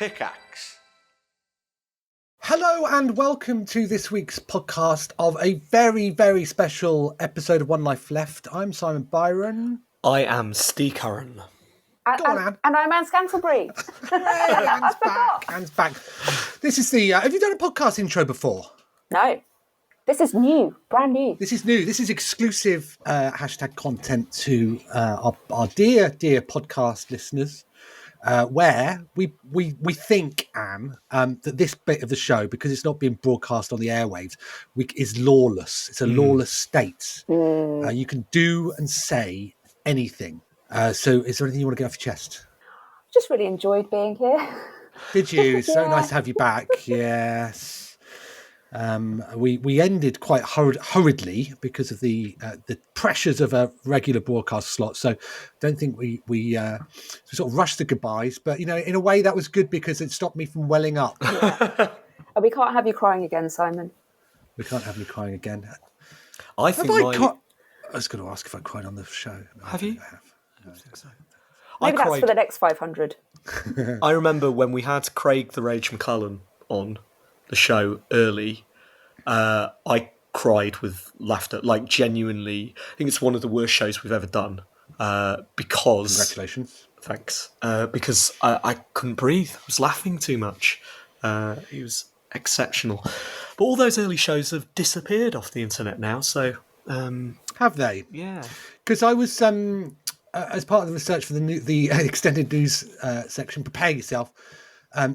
Pickaxe. Hello and welcome to this week's podcast of a very, very special episode of One Life Left. I'm Simon Byron. I am Ste Curran. Go on, Anne. And I'm Ann Scantlebury. Hey, Anne's back. Anne's back. This is the... have you done a podcast intro before? No. This is new, brand new. This is new. This is exclusive hashtag content to our dear podcast listeners. Where we think, Anne, that this bit of the show, because it's not being broadcast on the airwaves, is lawless. It's a lawless state. You can do and say anything. So is there anything you want to get off your chest? Just really enjoyed being here. Did you? It's so nice to have you back. Yes. We ended quite hurriedly because of the pressures of a regular broadcast slot. So don't think we sort of rushed the goodbyes, but in a way that was good because it stopped me from welling up. Yeah. We can't have you crying again, Simon. We can't have me crying again. I was going to ask if I cried on the show. No, have you? I don't think so. Maybe that's for the next 500. I remember when we had Craig the Rage McCullen on the show early, I cried with laughter, like genuinely. I think it's one of the worst shows we've ever done because... Congratulations. Thanks. Because I couldn't breathe. I was laughing too much. He was exceptional. But all those early shows have disappeared off the internet now, so... have they? Yeah. Because I was, as part of the research for the extended news section, prepare yourself,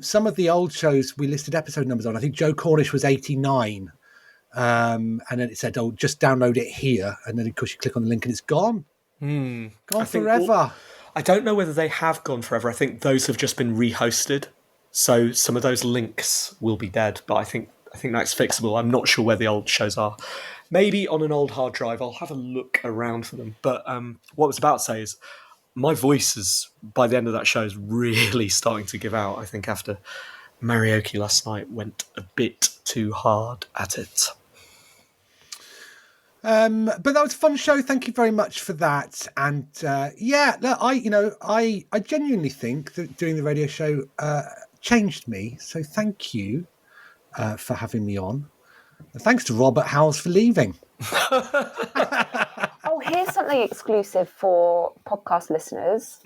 some of the old shows we listed episode numbers on. I think Joe Cornish was 89. And then it said, oh, just download it here. And then, of course, you click on the link and it's gone. Gone forever. I don't know whether they have gone forever. I think those have just been rehosted. So some of those links will be dead. But I think that's fixable. I'm not sure where the old shows are. Maybe on an old hard drive. I'll have a look around for them. But what I was about to say is my voice is, by the end of that show, is really starting to give out. I think after Maraoke last night went a bit too hard at it. But that was a fun show. Thank you very much for that. And I genuinely think that doing the radio show changed me. So thank you for having me on. And thanks to Robert Howells for leaving. Oh, here's something exclusive for podcast listeners.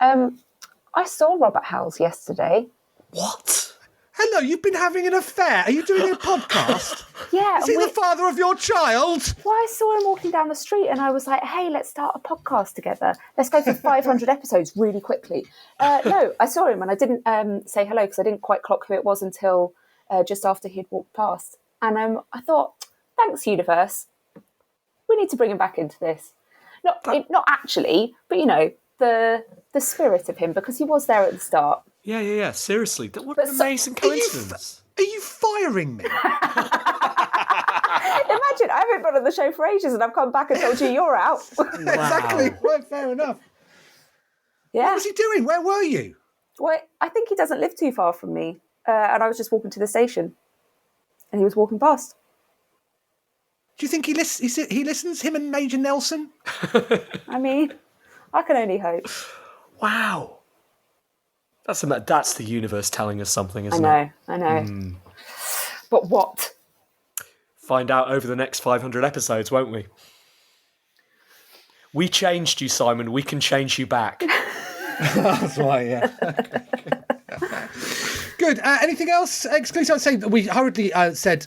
I saw Robert Howells yesterday. What? Hello, you've been having an affair. Are you doing a podcast? Yeah. Is he the father of your child? Well, I saw him walking down the street and I was like, hey, let's start a podcast together. Let's go for 500 episodes really quickly. No, I saw him and I didn't say hello because I didn't quite clock who it was until just after he'd walked past. And I thought, thanks, universe. We need to bring him back into this. Not actually, but, the spirit of him, because he was there at the start. Yeah. Seriously. What an amazing coincidence. Are you firing me? Imagine, I haven't been on the show for ages and I've come back and told you you're out. Exactly. Well, fair enough. Yeah. What was he doing? Where were you? Well, I think he doesn't live too far from me. And I was just walking to the station. And he was walking past. Do you think he listens, him and Major Nelson? I mean, I can only hope. Wow. That's the universe telling us something, isn't it? I know. But what? Find out over the next 500 episodes, won't we? We changed you, Simon. We can change you back. That's right, yeah. Good. Anything else exclusive? I'd say we hurriedly said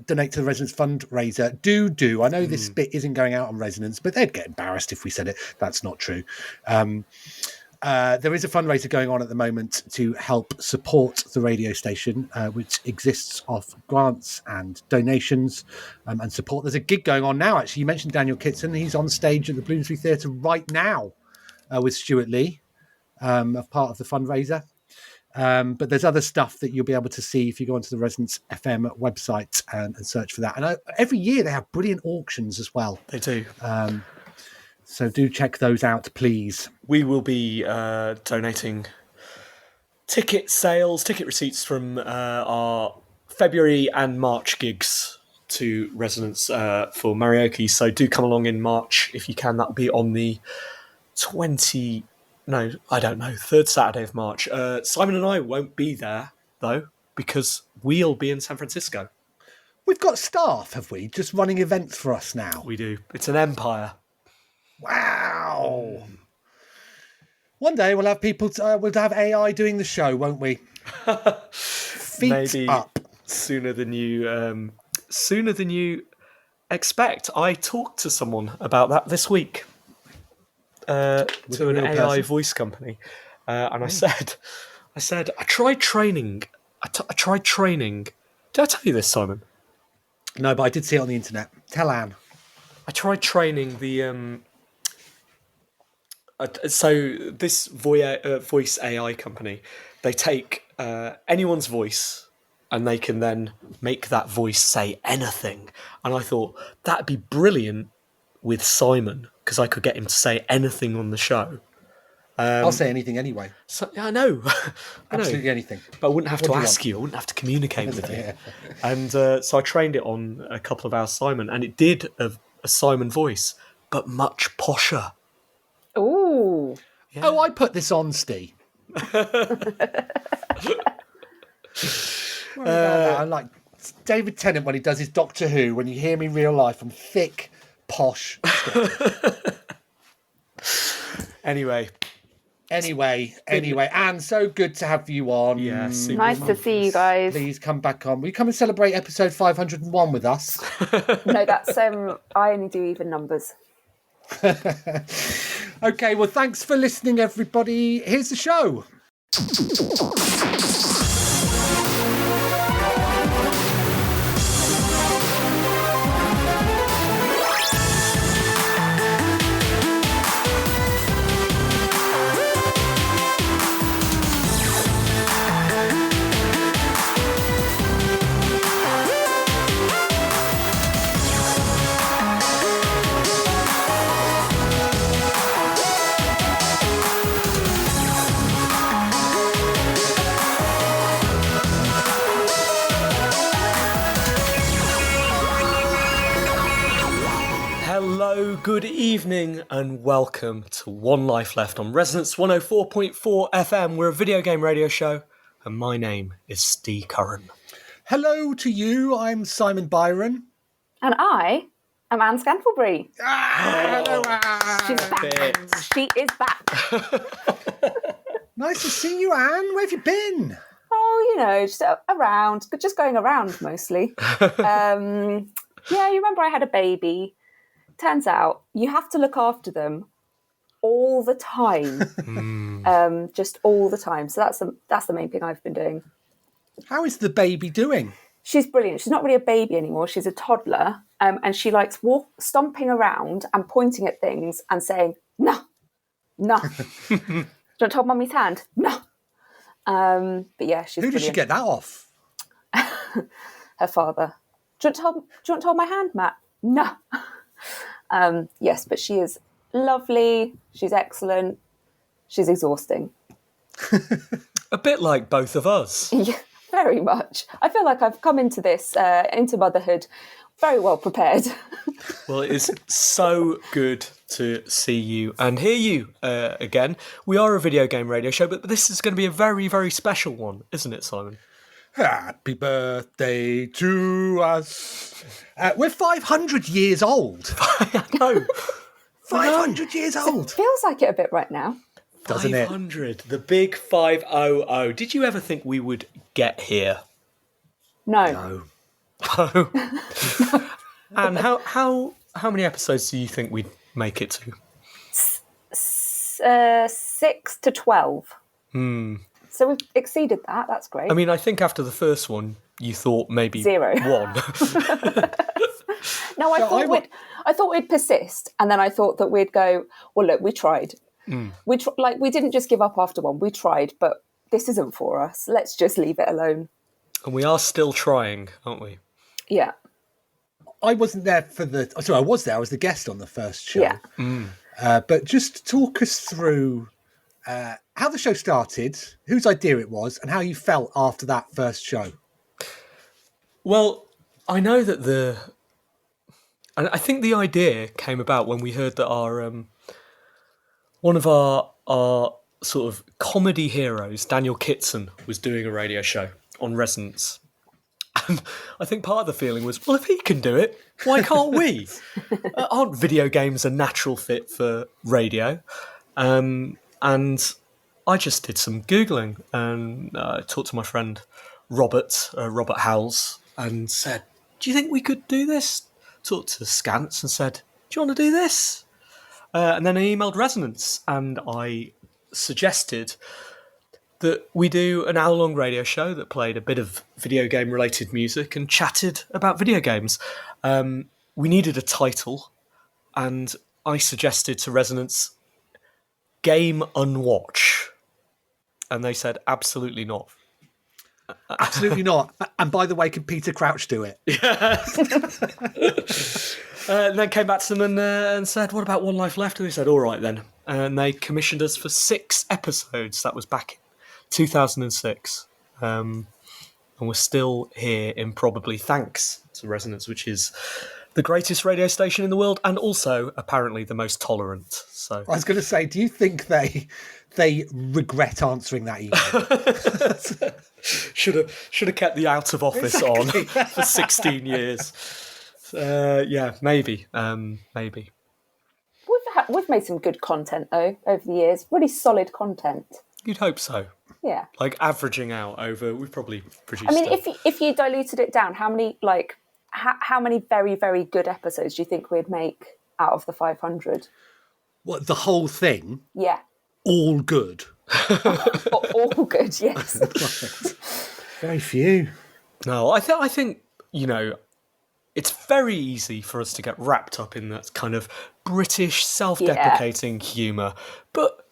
donate to the Resonance fundraiser. Do. I know this bit isn't going out on Resonance, but they'd get embarrassed if we said it. That's not true. There is a fundraiser going on at the moment to help support the radio station, which exists of grants and donations and support. There's a gig going on now, actually. You mentioned Daniel Kitson. He's on stage at the Bloomsbury Theatre right now with Stuart Lee, a part of the fundraiser. But there's other stuff that you'll be able to see if you go onto the Resonance FM website and search for that. And every year they have brilliant auctions as well. They do. So do check those out, please. We will be donating ticket receipts from our February and March gigs to Resonance for Maraoke. So do come along in March if you can. That'll be on the 29th no, I don't know, third Saturday of March. Simon and I won't be there, though, because we'll be in San Francisco. We've got staff, have we, just running events for us now? We do. It's an empire. Wow. One day we'll have people. We'll have AI doing the show, won't we? Feet Maybe up. sooner than you expect. I talked to someone about that this week. To an real AI person? voice company, and I said, I tried training. I tried training. Did I tell you this, Simon? No, but I did see it on the internet. Tell Anne. I tried training the so this voice AI company, they take anyone's voice and they can then make that voice say anything. And I thought that'd be brilliant with Simon because I could get him to say anything on the show. I'll say anything anyway. So, yeah, I know. Absolutely anything. But I wouldn't have What to do you ask want? you. I wouldn't have to communicate with you. Yeah. And so I trained it on a couple of our Simon, and it did a Simon voice, but much posher. Ooh. Yeah. Oh, I put this on, Ste. I'm like David Tennant when he does his Doctor Who. When you hear me in real life, I'm thick, posh. Anyway, Anne, so good to have you on. yeah, super Nice to see you guys. Please come back on. Will you come and celebrate episode 501 with us? No, that's I only do even numbers. Okay, well, thanks for listening, everybody. Here's the show. Hello, good evening, and welcome to One Life Left on Resonance 104.4 FM. We're a video game radio show, and my name is Ste Curran. Hello to you. I'm Simon Byron. And I am Ann Scantlebury. Hello, Anne. She's back. She is back. Nice to see you, Anne. Where have you been? Oh, just around, just going around mostly. Yeah, you remember I had a baby. Turns out you have to look after them all the time, just all the time. So that's the main thing I've been doing. How is the baby doing? She's brilliant. She's not really a baby anymore. She's a toddler, and she likes stomping around and pointing at things and saying no, no. Do you want to hold mummy's hand? No. But yeah, she's. Who did she get that off? Her father. Do you want to hold my hand, Matt? No. Yes, but she is lovely. She's excellent. She's exhausting. A bit like both of us. Yeah, very much. I feel like I've come into this, into motherhood, very well prepared. Well, it is so good to see you and hear you again. We are a video game radio show, but this is going to be a very, very special one, isn't it, Simon? Happy birthday to us. We're 500 years old. No. 500 years old. Feels like it a bit right now. Doesn't it? 500, the big 500. Did you ever think we would get here? No. And how many episodes do you think we'd make it to? 6 to 12. So we've exceeded that. That's great. I mean, I think after the first one, you thought maybe 0. 1. No, I thought we'd persist, and then I thought that we'd go. Well, look, we tried. We didn't just give up after 1. We tried, but this isn't for us. Let's just leave it alone. And we are still trying, aren't we? Yeah. I wasn't there for the... Sorry, I was there. I was the guest on the first show. Yeah. But just talk us through how the show started, whose idea it was, and how you felt after that first show. Well, I know that I think the idea came about when we heard that our one of our sort of comedy heroes, Daniel Kitson was doing a radio show on Resonance. And I think part of the feeling was, well, if he can do it, why can't we? Aren't video games a natural fit for radio? And I just did some Googling and talked to my friend Robert Howells, and said, do you think we could do this? Talked to Scants and said, do you want to do this? And then I emailed Resonance and I suggested that we do an hour-long radio show that played a bit of video game-related music and chatted about video games. We needed a title, and I suggested to Resonance, Game Unwatch. And they said, absolutely not. Absolutely not. And by the way, can Peter Crouch do it? And then came back to them and said, what about One Life Left? And they said, all right then. And they commissioned us for 6 episodes. That was back in 2006. And we're still here in probably thanks to Resonance, which is the greatest radio station in the world and also apparently the most tolerant. So I was going to say, do you think they regret answering that email? should have kept the out of office on for 16 years. Yeah, maybe. We've made some good content though over the years. Really solid content. You'd hope so. Yeah. Like averaging out over, we've probably produced. I mean, if you diluted it down, how many very, very good episodes do you think we'd make out of the 500? What, the whole thing? Yeah. All good. All good, yes. Very few. No, I think it's very easy for us to get wrapped up in that kind of British self-deprecating humour. But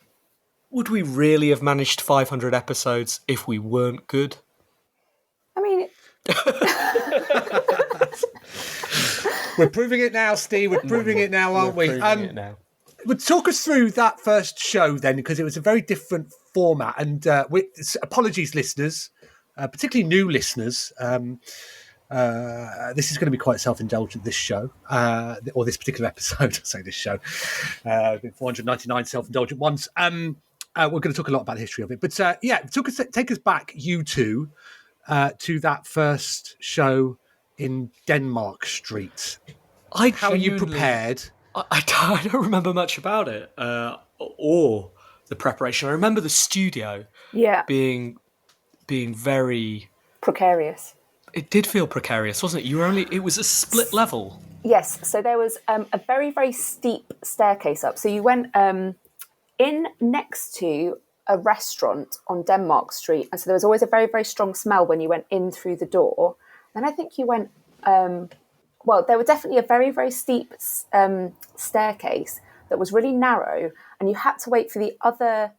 would we really have managed 500 episodes if we weren't good? I mean... We're proving it now, Steve. We're proving it now, aren't we? It now. Would talk us through that first show then, because it was a very different format. And apologies, listeners, particularly new listeners. This is going to be quite self-indulgent, this show, or this particular episode. I say this show, 499 self-indulgent ones. We're going to talk a lot about the history of it, but take us back, you two, to that first show in Denmark Street. How are you prepared? I don't remember much about it or the preparation. I remember the studio being very precarious. It did feel precarious, wasn't it? It was a split level. Yes, so there was a very, very steep staircase up. So you went in next to a restaurant on Denmark Street, and so there was always a very, very strong smell when you went in through the door. Then I think you went... there were definitely a very, very steep staircase that was really narrow, and you had to wait for the other,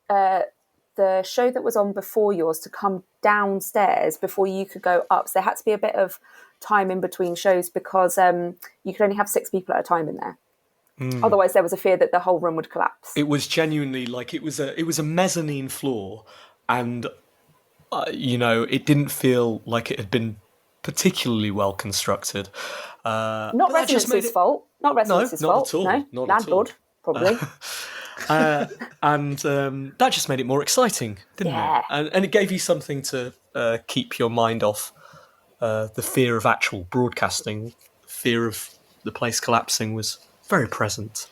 the show that was on before yours to come downstairs before you could go up. So there had to be a bit of time in between shows because you could only have 6 people at a time in there. Otherwise, there was a fear that the whole room would collapse. It was genuinely like it was a mezzanine floor, and it didn't feel like it had been particularly well constructed. Not Resonance's fault. Not Resonance's fault. At all. No, not landlord, probably. And that just made it more exciting, didn't it? And it gave you something to keep your mind off the fear of actual broadcasting. Fear of the place collapsing was very present.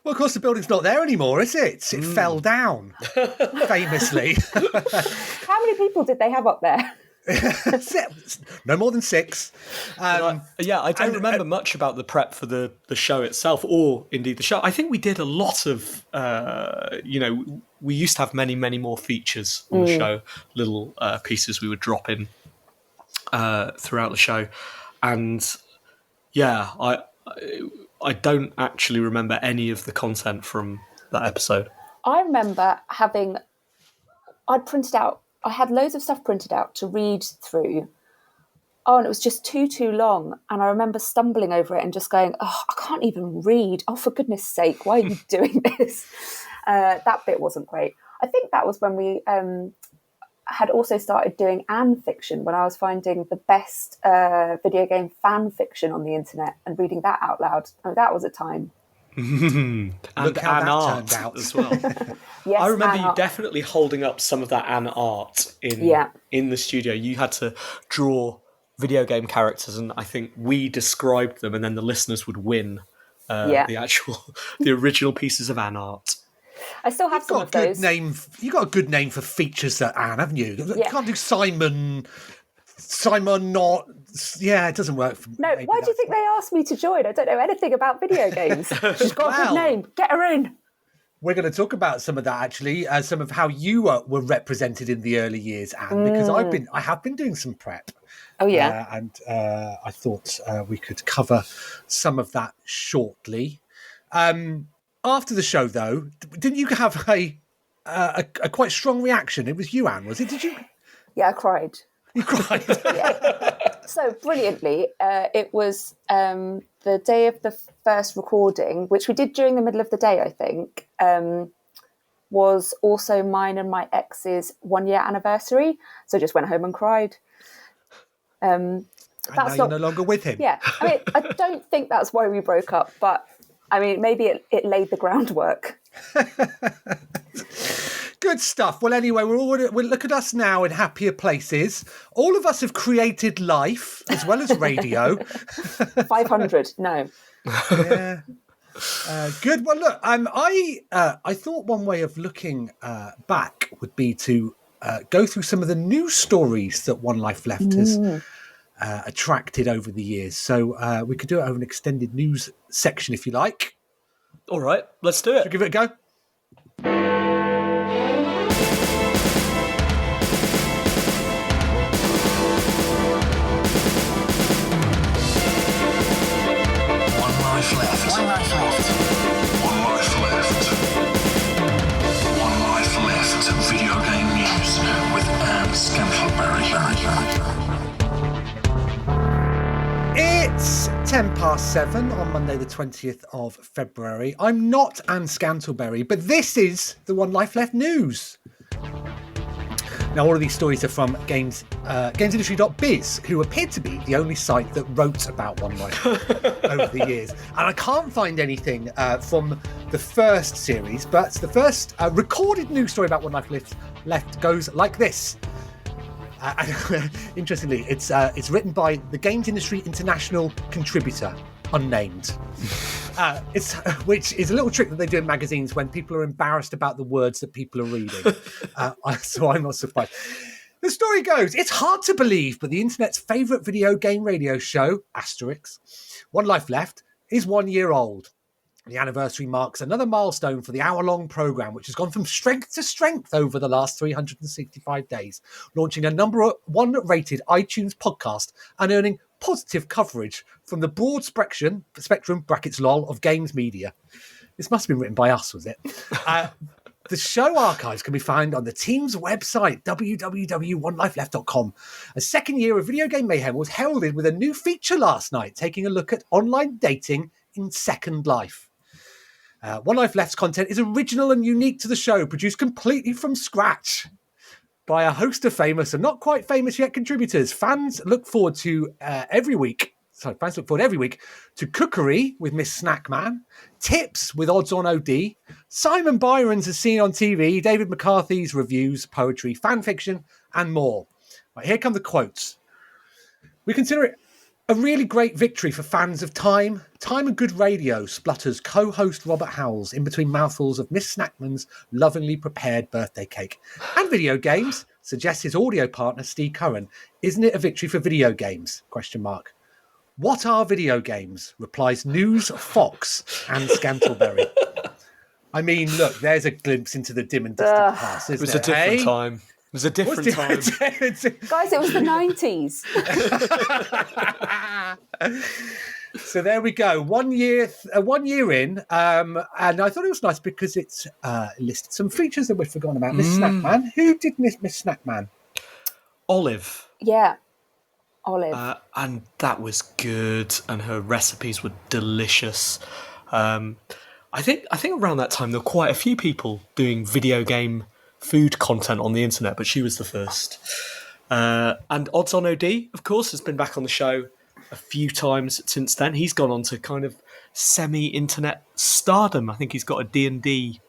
Well, of course, the building's not there anymore, is it? It fell down, famously. How many people did they have up there? No more than 6. I don't remember much about the prep for the show itself, or indeed the show. I think we did a lot of, we used to have many, many more features on the show, little pieces we would drop in throughout the show. And I don't actually remember any of the content from that episode. I remember I had loads of stuff printed out to read through. Oh, and it was just too long. And I remember stumbling over it and just going, I can't even read. Oh, for goodness sake, why are you doing this? That bit wasn't great. I think that was when we had also started doing Ann fiction, when I was finding the best video game fan fiction on the internet and reading that out loud. And that was a time. And Look how Ann that art turned out. as well. Yes, I remember Ann you art. definitely holding up some of that Ann art Yeah. in the studio. You had to draw video game characters, and I think we described them, and then the listeners would win Yeah. the original pieces of Ann art. I still have You've some got of a good those. name. You got a good name for features, that Anne, haven't you? You Yeah. can't do Simon. Simon, not. Yeah, it doesn't work. For No, maybe why do you that's- think they asked me to join? I don't know anything about video games. She's got a Well. good name. Get her in. We're going to talk about some of that actually, some of how you were represented in the early years, Anne, because I have been doing some prep. Oh, yeah. And I thought we could cover some of that shortly. After the show, though, didn't you have a quite strong reaction? It was you, Anne, was it? Did you? Yeah, I cried. You cried. So brilliantly, it was the day of the first recording, which we did during the middle of the day, I think, was also mine and my ex's 1 year anniversary. So I just went home and cried. And now you're no longer with him. Yeah, I mean, I don't think that's why we broke up, but I mean, maybe it laid the groundwork. Good stuff. Well, anyway, we'll look at us now in happier places. All of us have created life as well as radio. 500, no. Yeah. Good. Well, look, I thought one way of looking back would be to go through some of the news stories that One Life Left has attracted over the years. So we could do it over an extended news section if you like. All right, let's do it. Give it a go. Video game news with Ann Scantlebury. It's 7:10 on Monday the 20th of February. I'm not Ann Scantlebury, but this is the One Life Left news. Now, all of these stories are from gamesindustry.biz, who appeared to be the only site that wrote about One Life over the years. And I can't find anything from the first series, but the first recorded news story about One Life Left goes like this. Interestingly, it's written by the Games Industry International contributor, unnamed. Which is a little trick that they do in magazines when people are embarrassed about the words that people are reading. So I'm not surprised. The story goes, it's hard to believe, but the internet's favourite video game radio show, Asterix, One Life Left, is 1 year old. The anniversary marks another milestone for the hour-long programme, which has gone from strength to strength over the last 365 days, launching a number one-rated iTunes podcast and earning positive coverage from the broad spectrum brackets lol of games media. This must have been written by us, was it? The show archives can be found on the team's website, www.onelifeleft.com. A second year of Video Game Mayhem was heralded with a new feature last night, taking a look at online dating in Second Life. One Life Left's content is original and unique to the show, produced completely from scratch by a host of famous and not quite famous yet contributors. Fans look forward every week to Cookery with Miss Snackman, Tips with Odds on OD, Simon Byron's As Seen on TV, David McCarthy's reviews, poetry, fan fiction, and more. Right, here come the quotes. We consider it a really great victory for fans of Time and Good Radio, splutters co-host Robert Howells in between mouthfuls of Miss Snackman's lovingly prepared birthday cake. And video games, suggests his audio partner Steve Curran. Isn't it a victory for video games? ? What are video games? Replies News Fox and Scantlebury. I mean, look, there's a glimpse into the dim and distant past, isn't it? It was a different time. It was a different time. Guys, it was the 90s. So there we go. 1 year in. And I thought it was nice because it's listed some features that we've forgotten about. Miss Snackman. Who did Miss Snackman? Olive. Yeah, Olive. And that was good, and her recipes were delicious. I think around that time there were quite a few people doing video game food content on the internet, but she was the first. And Odds on OD, of course, has been back on the show a few times since then. He's gone on to kind of semi-internet stardom. I think he's got a D&D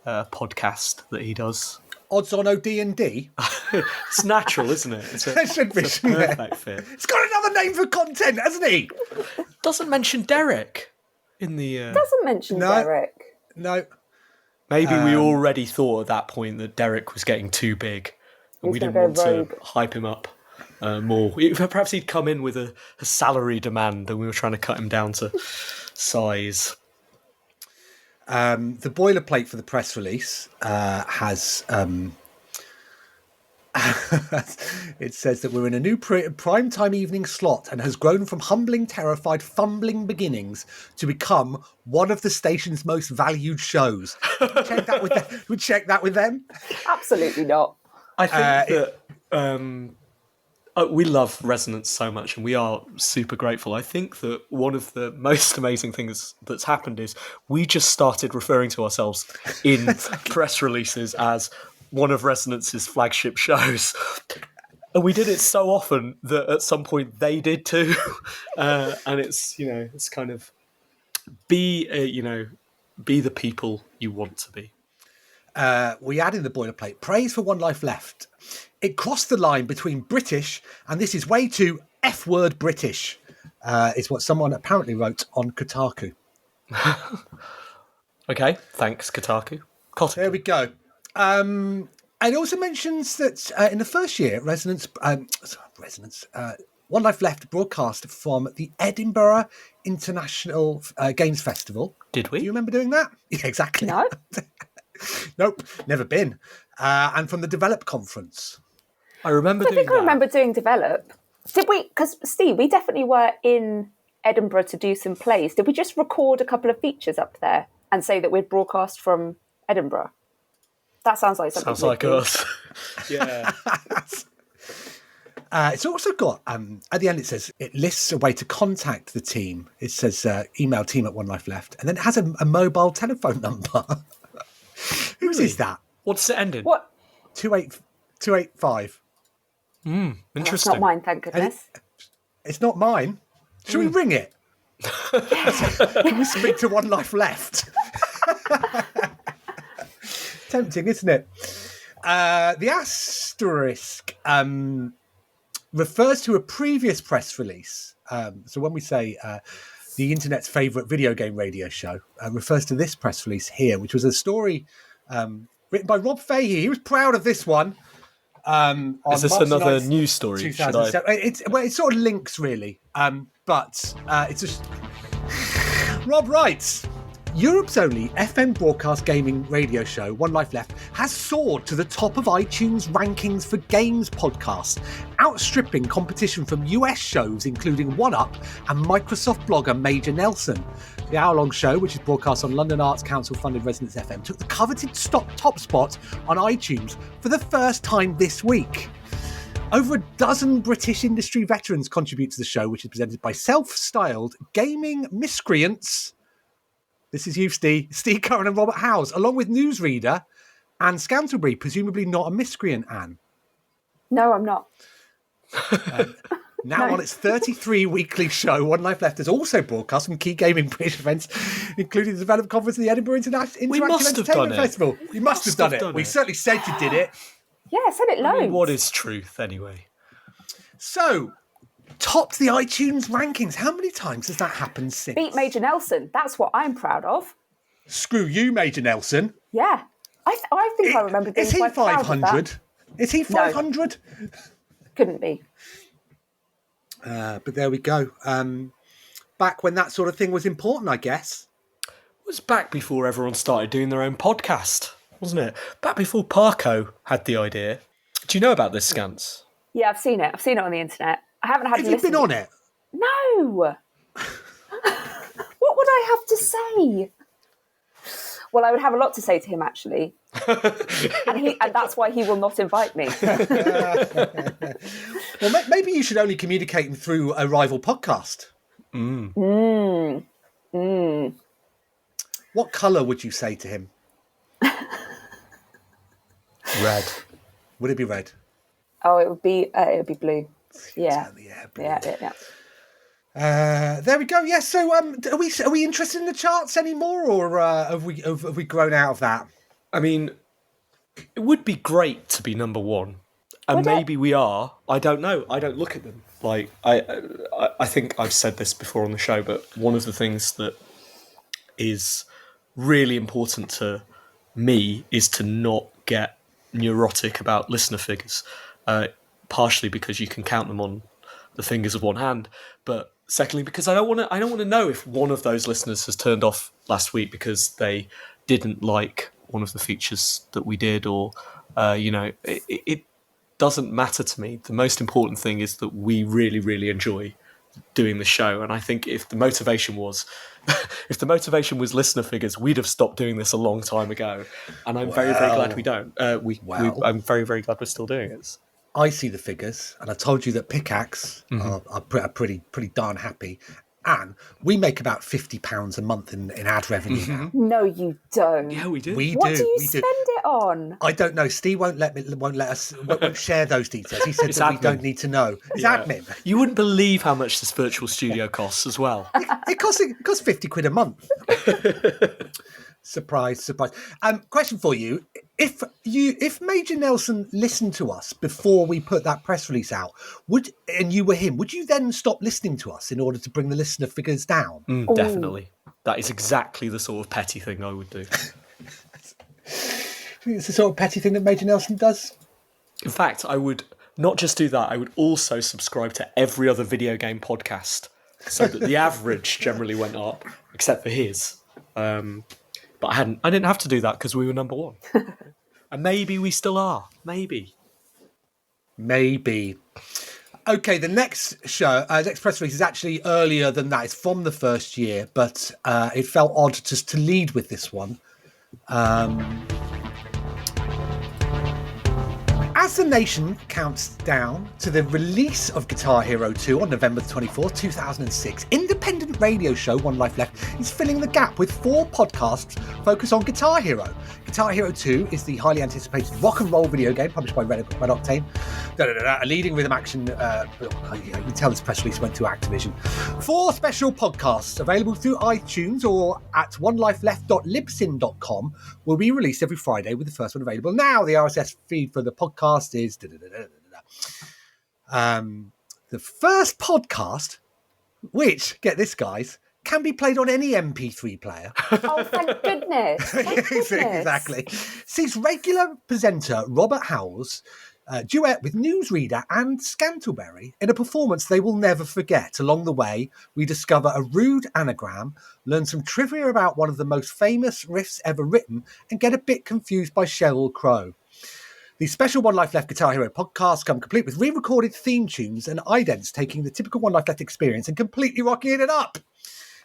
podcast that he does. Odds on OD&D. It's natural, isn't it? It's It should be, a shouldn't it? perfect fit. It's got another name for content, hasn't he? Doesn't mention Derek in the... Doesn't mention Derek. No. Maybe we already thought at that point that Derek was getting too big and we He's didn't gonna want go to rogue. hype him up more. Perhaps he'd come in with a salary demand and we were trying to cut him down to size. The boilerplate for the press release has... it says that we're in a new prime-time evening slot and has grown from humbling, terrified, fumbling beginnings to become one of the station's most valued shows. Check that with them. We check that with them. Absolutely not. I think that we love Resonance so much and we are super grateful. I think that one of the most amazing things that's happened is we just started referring to ourselves in press releases as one of Resonance's flagship shows. And we did it so often that at some point they did too. And it's, it's kind of be the people you want to be. We add in the boilerplate, praise for One Life Left. It crossed the line between British and this is way too F-word British, is what someone apparently wrote on Kotaku. Okay, thanks, Kotaku. There we go. And it also mentions that in the first year, One Life Left broadcast from the Edinburgh International Games Festival. Did we? Do you remember doing that? Yeah, exactly. No. Nope, never been. And from the Develop Conference. I remember I think I remember doing Develop. Did we? Because, Steve, we definitely were in Edinburgh to do some plays. Did we just record a couple of features up there and say that we'd broadcast from Edinburgh? That sounds like something. Sounds like us. Yeah. It's also got, at the end it says, it lists a way to contact the team. It says email team at One Life Left. And then it has a mobile telephone number. Whose is that? What does it end in? What? 285. Interesting. That's not mine, thank goodness. It's not mine. Should we ring it? Can we speak to One Life Left? Tempting, isn't it? The asterisk refers to a previous press release. So when we say the internet's favourite video game radio show, refers to this press release here, which was a story written by Rob Fahey. He was proud of this one. Is this March another 9th, news story? 2007. It sort of links, really. But it's just... Rob writes... Europe's only FM broadcast gaming radio show, One Life Left, has soared to the top of iTunes rankings for games podcasts, outstripping competition from US shows including 1UP and Microsoft blogger Major Nelson. The hour-long show, which is broadcast on London Arts Council-funded Resonance FM, took the coveted top spot on iTunes for the first time this week. Over a dozen British industry veterans contribute to the show, which is presented by self-styled gaming miscreants. This is you, Steve Curran and Robert Howes, along with newsreader Ann Scantlebury, presumably not a miscreant, Anne. No, I'm not. Now on its 33 weekly show, One Life Left has also broadcast some key gaming British events, including the Develop Conference and the Edinburgh Interactive Entertainment Festival. We must have done it. We certainly said you did it. Yeah, I said it loads. I mean, what is truth, anyway? So... topped the iTunes rankings. How many times has that happened since? Beat Major Nelson. That's what I'm proud of. Screw you, Major Nelson. Yeah. I think I remember being Is he quite proud of 500? that. Is he 500? Couldn't be. But there we go. Back when that sort of thing was important, I guess. It was back before everyone started doing their own podcast, wasn't it? Back before Parco had the idea. Do you know about this, Scants? Yeah, I've seen it. I've seen it on the internet. I haven't had to Have you listen. been on it? No. What would I have to say? Well, I would have a lot to say to him, actually. and that's why he will not invite me. Well, maybe you should only communicate him through a rival podcast. What colour would you say to him? Red. Would it be red? Oh, it would be blue. Yeah. Blue. Yeah. There we go. Yes. So, are we interested in the charts anymore, or have we grown out of that? I mean, it would be great to be number one, and Would it? maybe we are. I don't know. I don't look at them. Like I think I've said this before on the show, but one of the things that is really important to me is to not get neurotic about listener figures. Partially because you can count them on the fingers of one hand, but secondly because I don't want to know if one of those listeners has turned off last week because they didn't like one of the features that we did, or it doesn't matter to me. The most important thing is that we really, really enjoy doing the show, and I think if the motivation was listener figures, we'd have stopped doing this a long time ago. And I'm very, very glad we don't. I'm very, very glad we're still doing it. I see the figures, and I told you that Pickaxe are pretty darn happy. And we make about £50 a month in ad revenue now. No, you don't. Yeah, we do. What do you spend it on? I don't know. Steve won't let us share those details. He said that we don't need to know. It's admin. You wouldn't believe how much this virtual studio costs as well. It costs £50 a month. Surprise. Question for you: If Major Nelson listened to us before we put that press release out, and you were him, would you then stop listening to us in order to bring the listener figures down? Definitely. That is exactly the sort of petty thing I would do. It's the sort of petty thing that Major Nelson does. In fact, I would not just do that, I would also subscribe to every other video game podcast so that the average generally went up, except for his. But I didn't have to do that because we were number one. And maybe we still are. Maybe. Okay, the next next press release is actually earlier than that. It's from the first year, but it felt odd just to lead with this one. As the nation counts down to the release of Guitar Hero 2 on November 24th, 2006, independent radio show One Life Left is filling the gap with 4 podcasts focused on Guitar Hero. Guitar Hero 2 is the highly anticipated rock and roll video game published by Red Octane. A leading rhythm action. You can tell this press release went to Activision. 4 special podcasts available through iTunes or at onelifeleft.libsyn.com will be released every Friday, with the first one available now. The RSS feed for the podcast is the first podcast, which, get this, guys, can be played on any MP3 player. Oh, thank goodness. Exactly. Sees regular presenter Robert Howell's duet with newsreader Ann Scantlebury in a performance they will never forget. Along the way, we discover a rude anagram, learn some trivia about one of the most famous riffs ever written, and get a bit confused by Sheryl Crow. The special One Life Left Guitar Hero podcasts come complete with re-recorded theme tunes and idents taking the typical One Life Left experience and completely rocking it up.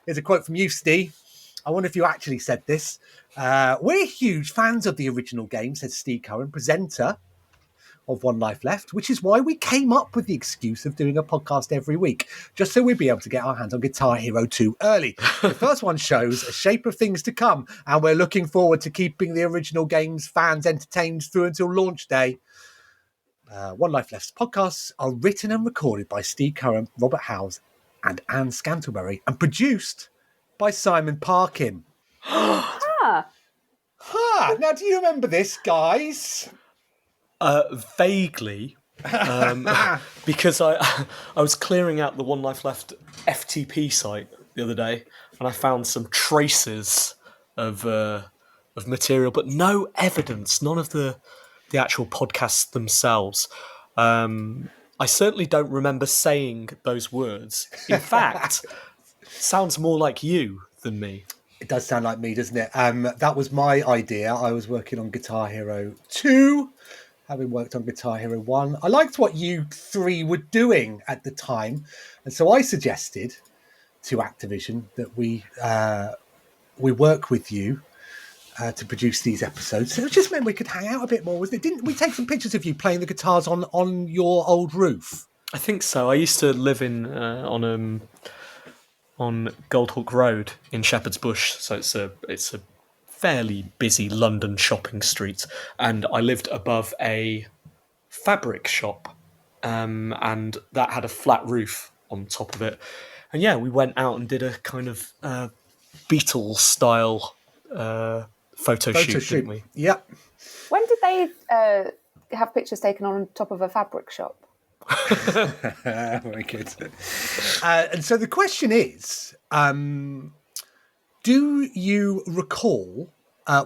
Here's a quote from you, Steve. I wonder if you actually said this. We're huge fans of the original game, says Steve Curran, presenter of One Life Left, which is why we came up with the excuse of doing a podcast every week, just so we'd be able to get our hands on Guitar Hero 2 early. The first one shows a shape of things to come, and we're looking forward to keeping the original game's fans entertained through until launch day. One Life Left's podcasts are written and recorded by Steve Curran, Robert Howes, and Ann Scantlebury, and produced by Simon Parkin. Now, do you remember this, guys? Vaguely, because I was clearing out the One Life Left FTP site the other day, and I found some traces of material, but no evidence, none of the actual podcasts themselves. I certainly don't remember saying those words. In fact, sounds more like you than me. It does sound like me, doesn't it? That was my idea. I was working on Guitar Hero 2. Having worked on Guitar Hero 1, I liked what you 3 were doing at the time, and so I suggested to Activision that we work with you to produce these episodes. So it just meant we could hang out a bit more, wasn't it? Didn't we take some pictures of you playing the guitars on your old roof? I think so. I used to live in on Goldhawk Road in Shepherd's Bush, so it's a fairly busy London shopping street, and I lived above a fabric shop, and that had a flat roof on top of it, And yeah, we went out and did a kind of Beatles style photo shoot, didn't we? Yep. When did they have pictures taken on top of a fabric shop? Very good. And so the question is, do you recall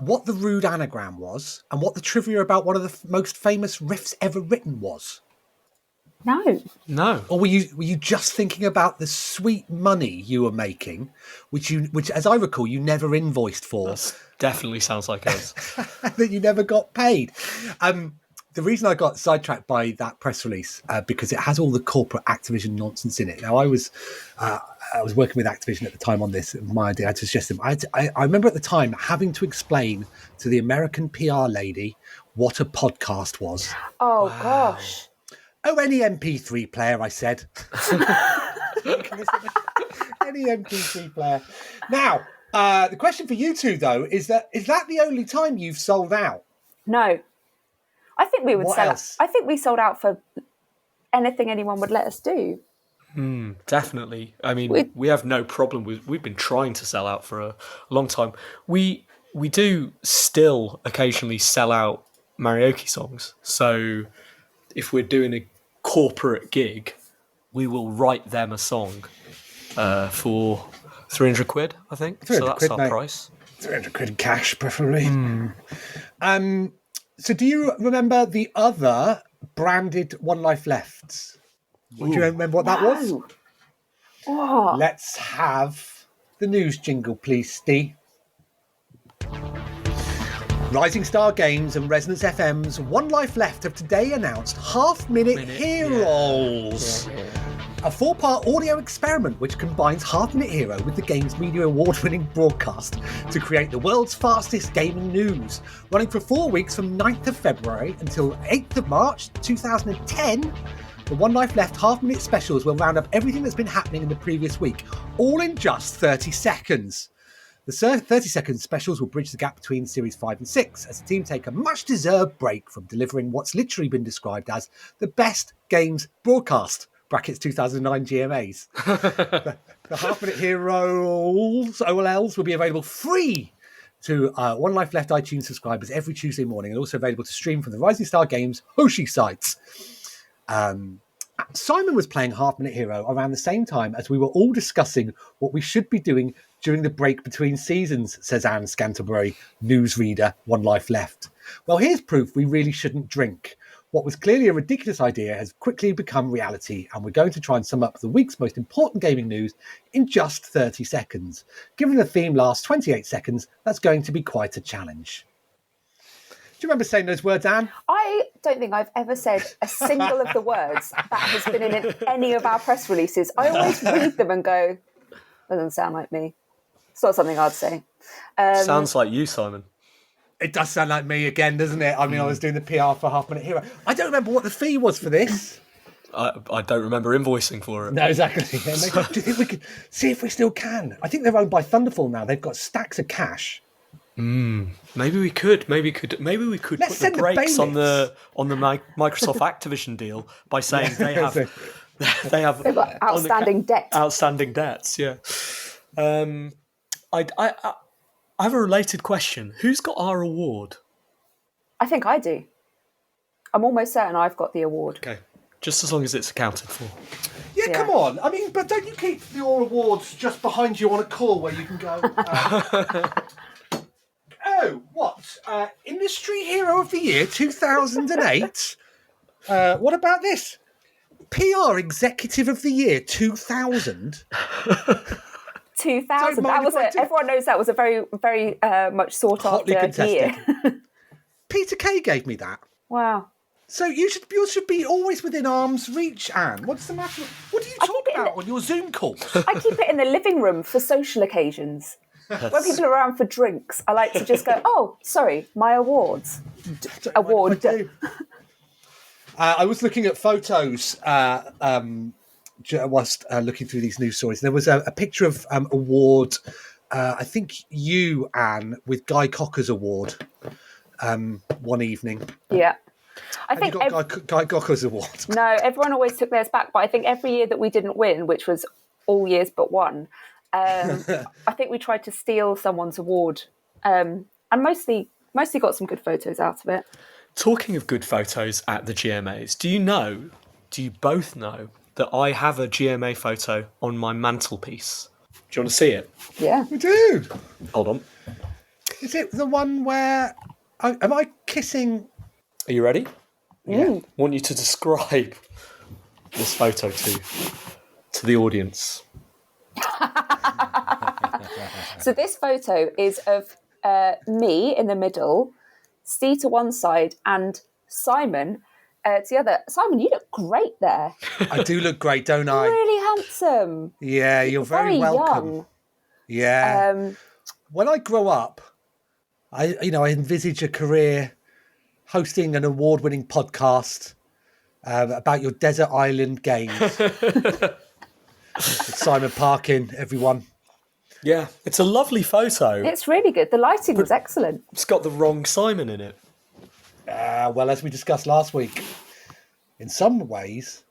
what the rude anagram was and what the trivia about one of the most famous riffs ever written was? No. Or were you just thinking about the sweet money you were making, which as I recall, you never invoiced for? That definitely sounds like us. That you never got paid. The reason I got sidetracked by that press release because it has all the corporate Activision nonsense in it. Now I was working with Activision at the time on this. My idea, I suggested them. I remember at the time having to explain to the American PR lady what a podcast was. Oh, gosh. Oh, any MP3 player, I said. Any MP3 player. Now, the question for you two, though, is that the only time you've sold out? No. I think we would What sell else? out. I think we sold out for anything anyone would let us do. Definitely. I mean, we have no problem with. We've been trying to sell out for a long time. We do still occasionally sell out Maraoke songs. So if we're doing a corporate gig, we will write them a song for 300 quid, I think. So that's quid, our mate. price. 300 quid in cash, preferably. So do you remember the other branded One Life Left? Do you remember what that was? Oh. Let's have the news jingle, please, Steve. Rising Star Games and Resonance FM's One Life Left have today announced Half-Minute Heroes. A 4-part audio experiment which combines Half-Minute Hero with the game's media award-winning broadcast to create the world's fastest gaming news. Running for 4 weeks from 9th of February until 8th of March 2010, the One Life Left half-minute specials will round up everything that's been happening in the previous week, all in just 30 seconds. The 30-second specials will bridge the gap between Series 5 and 6 as the team take a much-deserved break from delivering what's literally been described as the best games broadcast, brackets 2009 GMAs. The half-minute heroes, OLLs, will be available free to One Life Left iTunes subscribers every Tuesday morning and also available to stream from the Rising Star Games Hoshi sites. Simon was playing Half Minute Hero around the same time as we were all discussing what we should be doing during the break between seasons, says Ann Scantlebury, newsreader, One Life Left. Well, here's proof we really shouldn't drink. What was clearly a ridiculous idea has quickly become reality, and we're going to try and sum up the week's most important gaming news in just 30 seconds. Given the theme lasts 28 seconds, that's going to be quite a challenge. Do you remember saying those words, Anne? I don't think I've ever said a single of the words that has been in any of our press releases. I always read them and go, that doesn't sound like me. It's not something I'd say. Sounds like you, Simon. It does sound like me again, doesn't it? I mean, I was doing the PR for Half Minute Hero. I don't remember what the fee was for this. I don't remember invoicing for it. No, exactly. Do you think we could see if we still can? I think they're owned by Thunderful now. They've got stacks of cash. Maybe we could. Maybe we could Let's put the send the brakes on bailiffs. the Microsoft Activision deal by saying they have They've got outstanding debt. Outstanding debts. Yeah. I have a related question. Who's got our award? I think I do. I'm almost certain I've got the award. Okay. Just as long as it's accounted for. Yeah, come on. I mean, but don't you keep your awards just behind you on a call where you can go... Oh, what? Industry Hero of the Year 2008? What about this? PR Executive of the Year 2000? 2000. Don't mind That was if I do. everyone knows that was a very, very much sought Hotly after year. contested. Peter Kay gave me that. Wow. So you should be always within arm's reach, Anne. What's the matter? What do you talk keep it in about on your Zoom calls? I keep it in the living room for social occasions. When people are around for drinks, I like to just go, oh, sorry, my awards. Award. I was looking at photos whilst looking through these news stories. There was a picture of award, I think you, Anne, with Guy Cocker's award one evening. Yeah. I Have think you got Guy Cocker's award? no, everyone always took theirs back, but I think every year that we didn't win, which was all years but one. I think we tried to steal someone's award, and mostly got some good photos out of it. Talking of good photos at the GMAs, do you both know that I have a GMA photo on my mantelpiece? Do you want to see it? Yeah. We do. Hold on. Is it the one where... am I kissing... Are you ready? Yeah. I want you to describe this photo to the audience. So this photo is of me in the middle, Ste to one side, and Simon to the other. Simon, you look great there. I do look great, don't I? Really handsome. Yeah, you're very welcome. Young. Yeah. When I grow up, I envisage a career hosting an award-winning podcast about your desert island games. Simon Parkin, everyone. Yeah, it's a lovely photo. It's really good. The lighting was excellent. It's got the wrong Simon in it. Well, as we discussed last week, in some ways,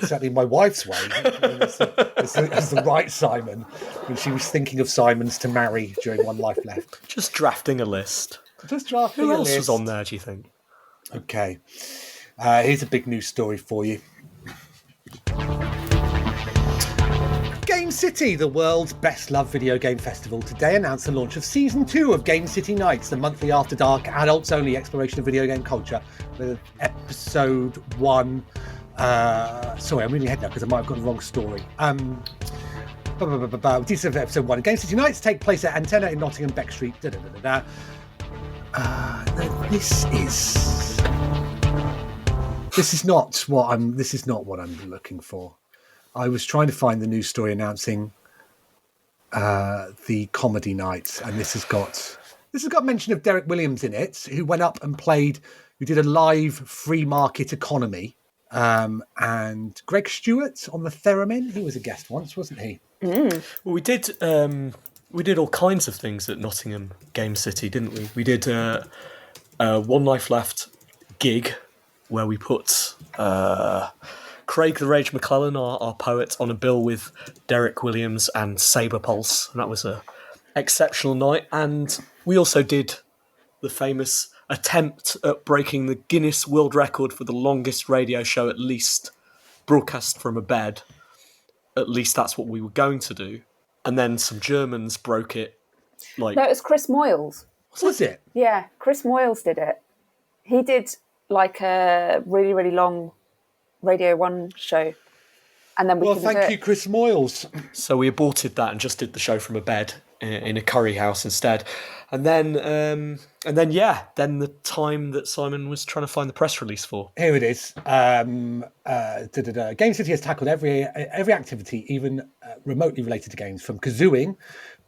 certainly my wife's way, it's the right Simon when she was thinking of Simons to marry during One Life Left. Just drafting a list. Who else was on there, do you think? Okay. Here's a big news story for you. Game City, the world's best-loved video game festival, today announced the launch of Season 2 of Game City Nights, the monthly after-dark, adults-only exploration of video game culture, with Episode 1... sorry, I'm reading ahead now because I might have got the wrong story. Details of Episode 1. Game City Nights take place at Antenna in Nottingham, Beck Street. This is not what I'm looking for. I was trying to find the news story announcing the comedy night, and this has got mention of Derek Williams in it, who went up and who did a live free market economy, and Greg Stewart on the theremin. He was a guest once, wasn't he? Well, we did all kinds of things at Nottingham Game City, didn't we? We did a One Life Left gig where we put Craig the Rage McClellan, our poet, on a bill with Derek Williams and Sabre Pulse, and that was a exceptional night. And we also did the famous attempt at breaking the Guinness World Record for the longest radio show, at least broadcast from a bed. At least that's what we were going to do. And then some Germans broke it. No, it was Chris Moyles. Was it? Yeah, Chris Moyles did it. He did like a really, really long Radio 1 show. And then thank you, Chris Moyles. So we aborted that and just did the show from a bed in a curry house instead. And then the time that Simon was trying to find the press release for. Here it is. Game City has tackled every activity, even remotely related to games, from kazooing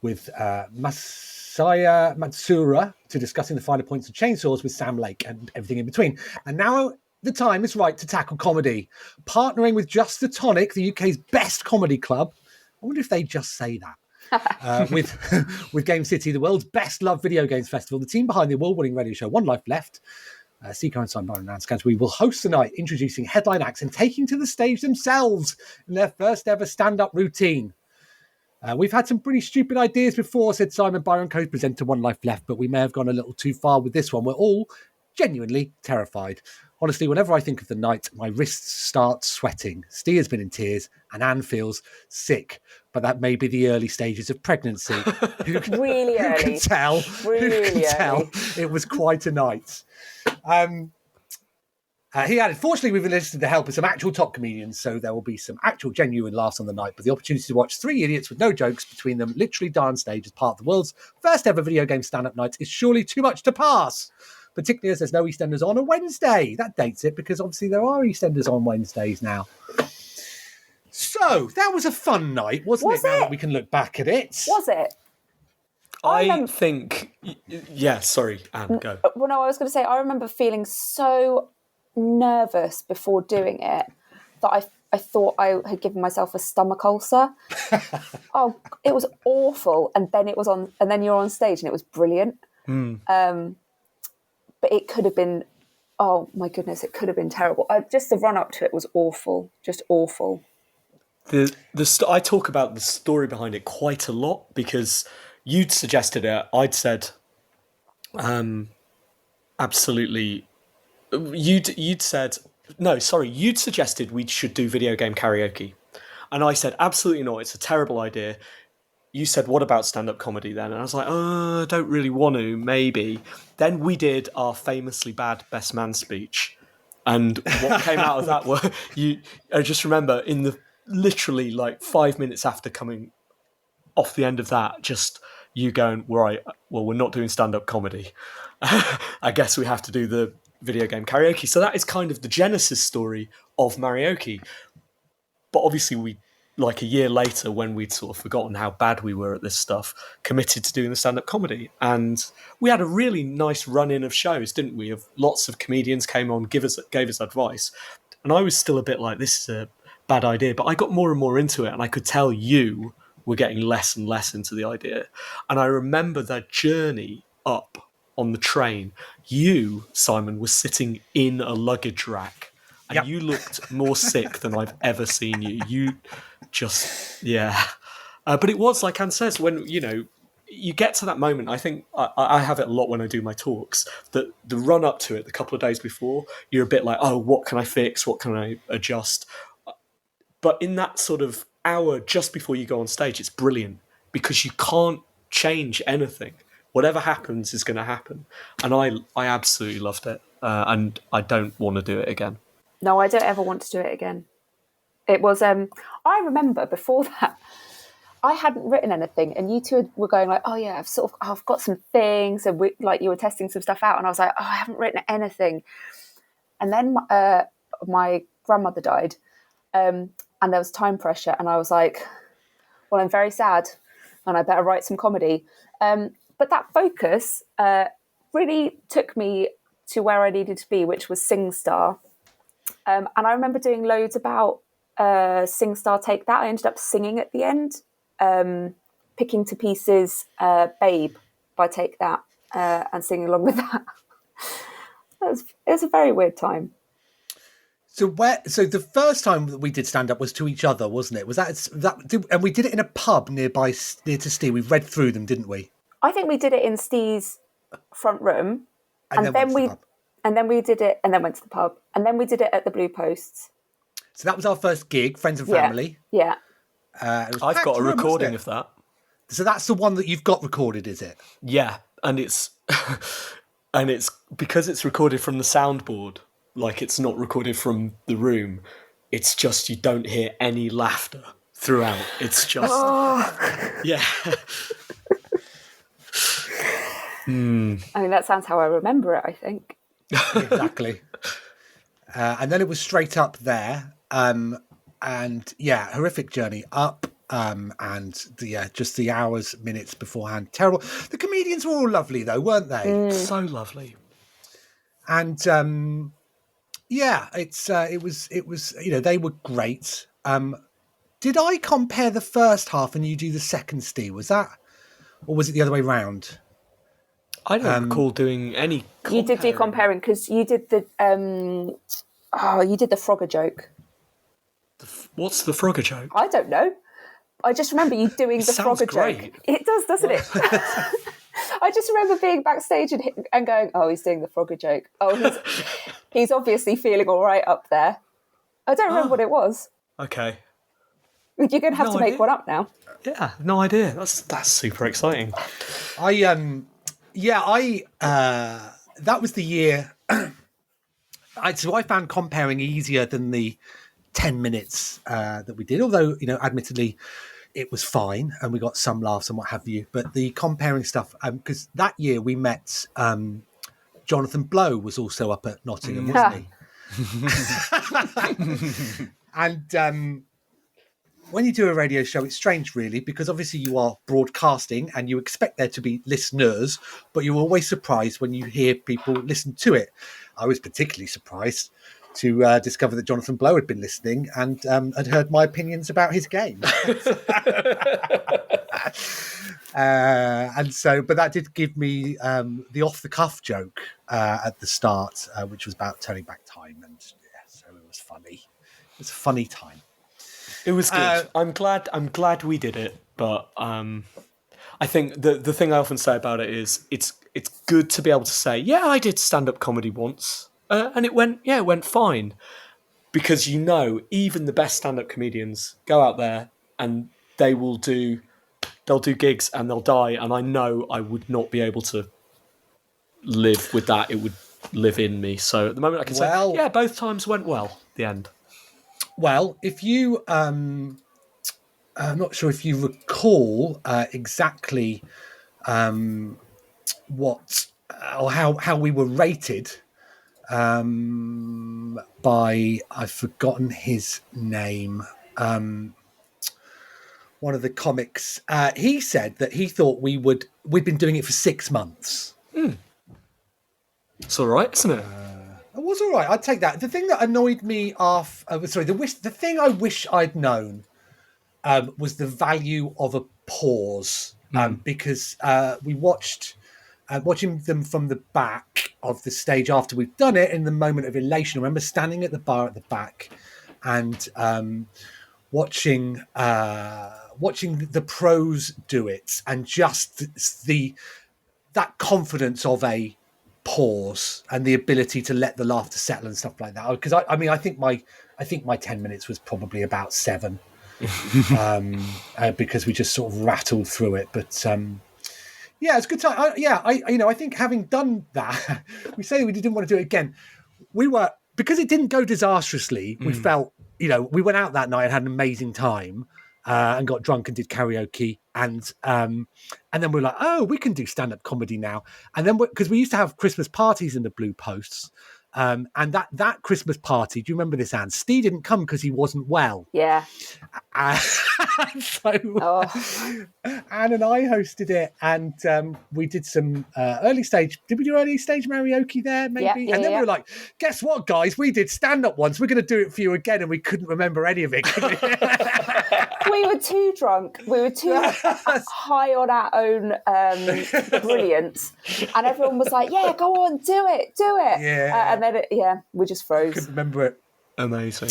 with Masaya Matsura to discussing the finer points of chainsaws with Sam Lake and everything in between. And now the time is right to tackle comedy. Partnering with Just the Tonic, the UK's best comedy club. I wonder if they just say that. With Game City, the world's best-loved video games festival, the team behind the award-winning radio show One Life Left, Seeker and Simon and Ann Ste, will host the night, introducing headline acts and taking to the stage themselves in their first-ever stand-up routine. We've had some pretty stupid ideas before, said Simon Byron, co-presenter One Life Left, but we may have gone a little too far with this one. We're all genuinely terrified. Honestly, whenever I think of the night, my wrists start sweating. Ste has been in tears and Anne feels sick. But that may be the early stages of pregnancy. Really early. Who can tell? It was quite a night. He added, fortunately, we've enlisted the help of some actual top comedians, so there will be some actual genuine laughs on the night. But the opportunity to watch three idiots with no jokes between them literally die on stage as part of the world's first ever video game stand-up night is surely too much to pass. Particularly as there's no EastEnders on a Wednesday. That dates it, because obviously there are EastEnders on Wednesdays now. So, that was a fun night, wasn't it? Now that we can look back at it. Was it? I think... Yeah, sorry, Anne, go. Well, no, I was going to say, I remember feeling so nervous before doing it that I thought I had given myself a stomach ulcer. Oh, it was awful. And then you're on stage and it was brilliant. But it could have been, oh my goodness, it could have been terrible. Just the run up to it was awful, just awful. I talk about the story behind it quite a lot because you'd suggested it. I'd said, absolutely. You'd said no. Sorry, you'd suggested we should do video game karaoke, and I said absolutely not. It's a terrible idea. You said, what about stand-up comedy then? And I was like, oh, I don't really want to, maybe. Then we did our famously bad best man speech. And what came out of that were, I just remember in the literally like 5 minutes after coming off the end of that, just you going, right, well, we're not doing stand-up comedy. I guess we have to do the video game karaoke. So that is kind of the genesis story of Maraoke. But obviously we, like a year later, when we'd sort of forgotten how bad we were at this stuff, committed to doing the stand-up comedy. And we had a really nice run-in of shows, didn't we? Of lots of comedians came on, gave us advice. And I was still a bit like, this is a bad idea. But I got more and more into it, and I could tell you were getting less and less into the idea. And I remember that journey up on the train. You, Simon, was sitting in a luggage rack. And you looked more sick than I've ever seen you. You just, yeah. But it was, like Anne says, when, you get to that moment, I think I have it a lot when I do my talks, that the run up to it, the couple of days before, you're a bit like, oh, what can I fix? What can I adjust? But in that sort of hour just before you go on stage, it's brilliant because you can't change anything. Whatever happens is going to happen. And I absolutely loved it. And I don't want to do it again. No, I don't ever want to do it again. It was, I remember before that, I hadn't written anything, and you two were going like, oh yeah, I've got some things, and you were testing some stuff out, and I was like, oh, I haven't written anything. And then my grandmother died, and there was time pressure, and I was like, well, I'm very sad, and I better write some comedy. But that focus really took me to where I needed to be, which was SingStar. And I remember doing loads about SingStar Take That. I ended up singing at the end, picking to pieces Babe by Take That and singing along with that. It was a very weird time. So the first time that we did stand up was to each other, wasn't it? Was that and we did it in a pub near to Ste. We read through them, didn't we? I think we did it in Steve's front room, and then we did it, and then went to the pub, and then we did it at the Blue Posts. So that was our first gig, Friends and Family. Yeah. I've got a recording of that. So that's the one that you've got recorded, is it? Yeah, and it's because it's recorded from the soundboard, like it's not recorded from the room. It's just you don't hear any laughter throughout. It's just yeah. I mean, that sounds how I remember it, I think. Exactly. And then it was straight up there. And yeah, horrific journey up. Just the hours, minutes beforehand. Terrible. The comedians were all lovely though, weren't they? So lovely. And it was they were great. Did I compare the first half and you do the second, Steve? Was that, or was it the other way round? I don't recall doing any comparing. You did do comparing because you did the Frogger joke. What's the Frogger joke? I don't know. I just remember you doing the Frogger joke. It does, doesn't it? I just remember being backstage and going, oh, he's doing the Frogger joke. Oh, he's obviously feeling all right up there. I don't remember what it was. Okay. You're going to have to make one up now. Yeah, no idea. That's super exciting. That was the year. So I found comparing easier than the 10 minutes that we did, although, admittedly, it was fine and we got some laughs and what have you. But the comparing stuff, because that year we met Jonathan Blow was also up at Nottingham, wasn't he? And when you do a radio show, it's strange, really, because obviously you are broadcasting and you expect there to be listeners, but you're always surprised when you hear people listen to it. I was particularly surprised to discover that Jonathan Blow had been listening and had heard my opinions about his game. But that did give me the off-the-cuff joke at the start, which was about turning back time. And yeah, so it was funny. It was a funny time. It was good. I'm glad we did it, but I think the thing I often say about it is it's good to be able to say, yeah, I did stand-up comedy once, and it went fine, because even the best stand-up comedians go out there and they'll do gigs and they'll die, and I know I would not be able to live with that. It would live in me. So at the moment I can say, yeah, both times went well. The end. Well, if you, I'm not sure if you recall exactly what or how we were rated by, I've forgotten his name. One of the comics, he said that he thought we'd been doing it for 6 months. It's all right, isn't it? It was all right. I'd take that. The thing that annoyed me the thing I wish I'd known was the value of a pause, because we watching them from the back of the stage after we've done it in the moment of elation. I remember standing at the bar at the back and watching the pros do it, and just that confidence of a pause and the ability to let the laughter settle and stuff like that. Because I think my 10 minutes was probably about 7, because we just sort of rattled through it. But yeah, it's a good time. I think having done that, we say we didn't want to do it again. Because it didn't go disastrously. We felt, we went out that night and had an amazing time. And got drunk and did karaoke, and then we were like, oh, we can do stand-up comedy now. And then because we used to have Christmas parties in the Blue Posts, and that Christmas party, do you remember this, Ann? Ste didn't come because he wasn't well. Yeah. So Anne and I hosted it, and we did some early stage. Did we do early stage Maraoke there? Maybe. Yeah, and then we were like, guess what, guys? We did stand-up once. We're going to do it for you again, and we couldn't remember any of it. We were too drunk. We were too high on our own brilliance. And everyone was like, yeah, go on, do it. Yeah. And then, we just froze. Couldn't remember it. Amazing.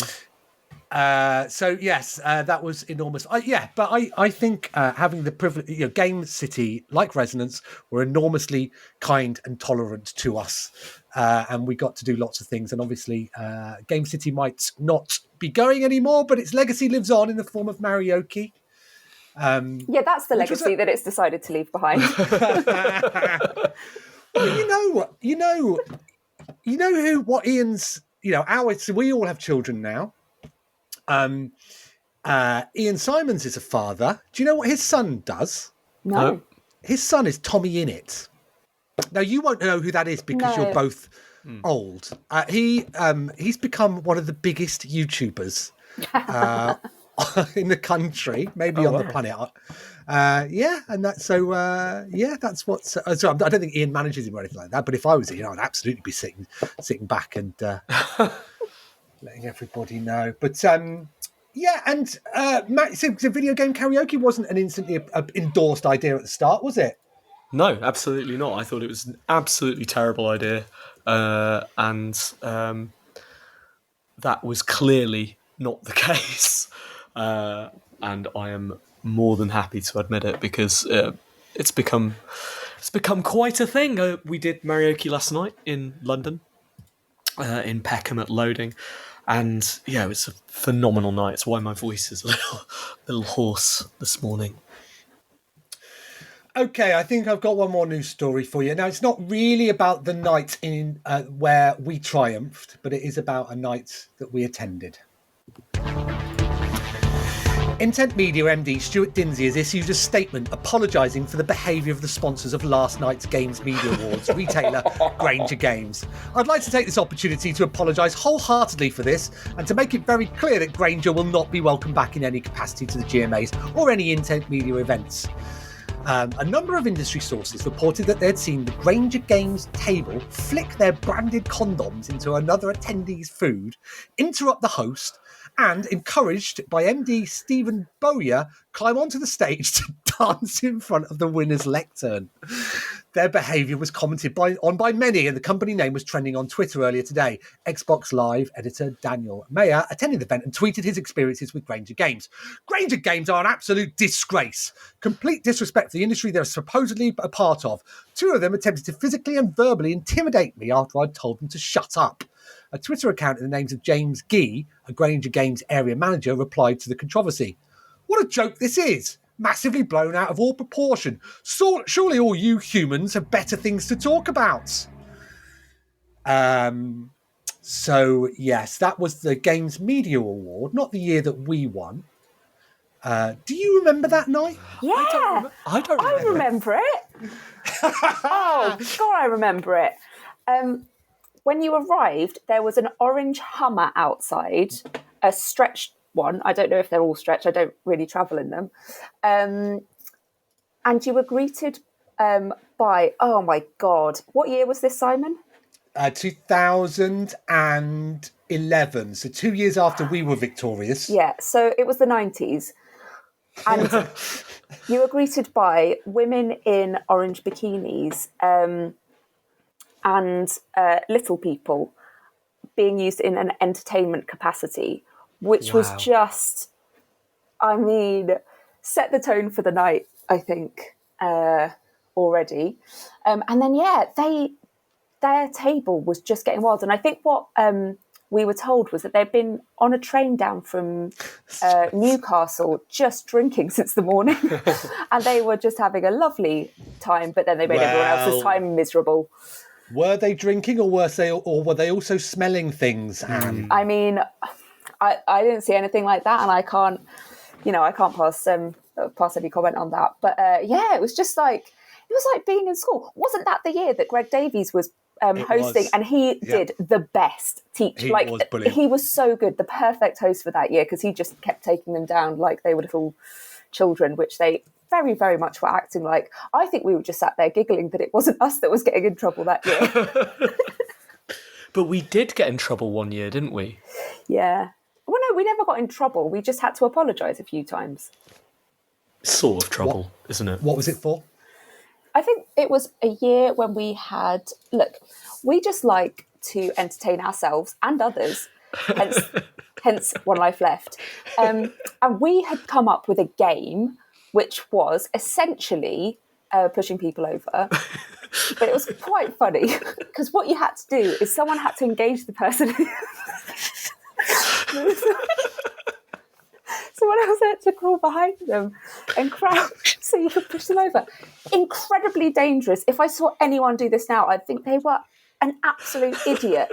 So yes, that was enormous. But I think having the privilege, Game City, like Resonance, were enormously kind and tolerant to us, and we got to do lots of things. And obviously, Game City might not be going anymore, but its legacy lives on in the form of Maraoke. That's the legacy that it's decided to leave behind. Well, what Ian's, so we all have children now. Ian Simons is a father. Do you know what his son does? No. His son is Tommy Innit. Now, you won't know who that is because you're both old. He's become one of the biggest YouTubers in the country, maybe on the planet. And that's that's what's. So I don't think Ian manages him or anything like that. But if I was Ian, I'd absolutely be sitting back and letting everybody know. But Matt, so video game karaoke wasn't an instantly endorsed idea at the start, was it? No, absolutely not. I thought it was an absolutely terrible idea, and that was clearly not the case. And I am more than happy to admit it, because it's become quite a thing. We did Maraoke last night in London, in Peckham at Loading, and it was a phenomenal night. It's why my voice is a little hoarse this morning. Okay, I think I've got one more news story for you. Now, it's not really about the night in where we triumphed, but it is about a night that we attended. Intent Media MD Stuart Dinsey has issued a statement apologising for the behaviour of the sponsors of last night's Games Media Awards, retailer Grainger Games. I'd like to take this opportunity to apologise wholeheartedly for this, and to make it very clear that Grainger will not be welcome back in any capacity to the GMAs or any Intent Media events. A number of industry sources reported that they'd seen the Grainger Games table flick their branded condoms into another attendee's food, interrupt the host, and, encouraged by MD Stephen Bowyer, climb onto the stage to dance in front of the winner's lectern. Their behaviour was commented on by many, and the company name was trending on Twitter earlier today. Xbox Live editor Daniel Mayer attended the event and tweeted his experiences with Granger Games. Granger Games are an absolute disgrace. Complete disrespect for the industry they're supposedly a part of. Two of them attempted to physically and verbally intimidate me after I'd told them to shut up. A Twitter account in the names of James Gee, a Granger Games area manager, replied to the controversy. What a joke this is! Massively blown out of all proportion. So, surely all you humans have better things to talk about. So, yes, that was the Games Media Award, not the year that we won. Do you remember that night? Yeah, I don't remember it. Oh, God, I remember it. When you arrived, there was an orange Hummer outside, a stretched one. I don't know if they're all stretched. I don't really travel in them. And you were greeted by, oh my God, what year was this, Simon? 2011. So 2 years after we were victorious. Yeah, so it was the 90s. And you were greeted by women in orange bikinis and little people being used in an entertainment capacity, which was just, I mean, set the tone for the night, I think, already. And then, their table was just getting wild. And I think what we were told was that they'd been on a train down from Newcastle just drinking since the morning. And they were just having a lovely time, but then they made everyone else's time miserable. Were they drinking or were they also smelling things, Anne? I mean, I didn't see anything like that, and I can't pass any comment on that. But it was just like, it was like being in school. Wasn't that the year that Greg Davies was hosting? And he did the best teach. He was brilliant. He was so good, the perfect host for that year, because he just kept taking them down like they were little children, which they very, very much were acting like. I think we were just sat there giggling that it wasn't us that was getting in trouble that year. But we did get in trouble one year, didn't we? Yeah. Well, no, we never got in trouble. We just had to apologise a few times. Sort of trouble, isn't it? What was it for? I think it was a year when we had... Look, we just like to entertain ourselves and others, hence One Life Left. And we had come up with a game which was essentially pushing people over. But it was quite funny, because what you had to do is someone had to engage the person. Someone else had to crawl behind them and crouch so you could push them over. Incredibly dangerous. If I saw anyone do this now, I'd think they were an absolute idiot.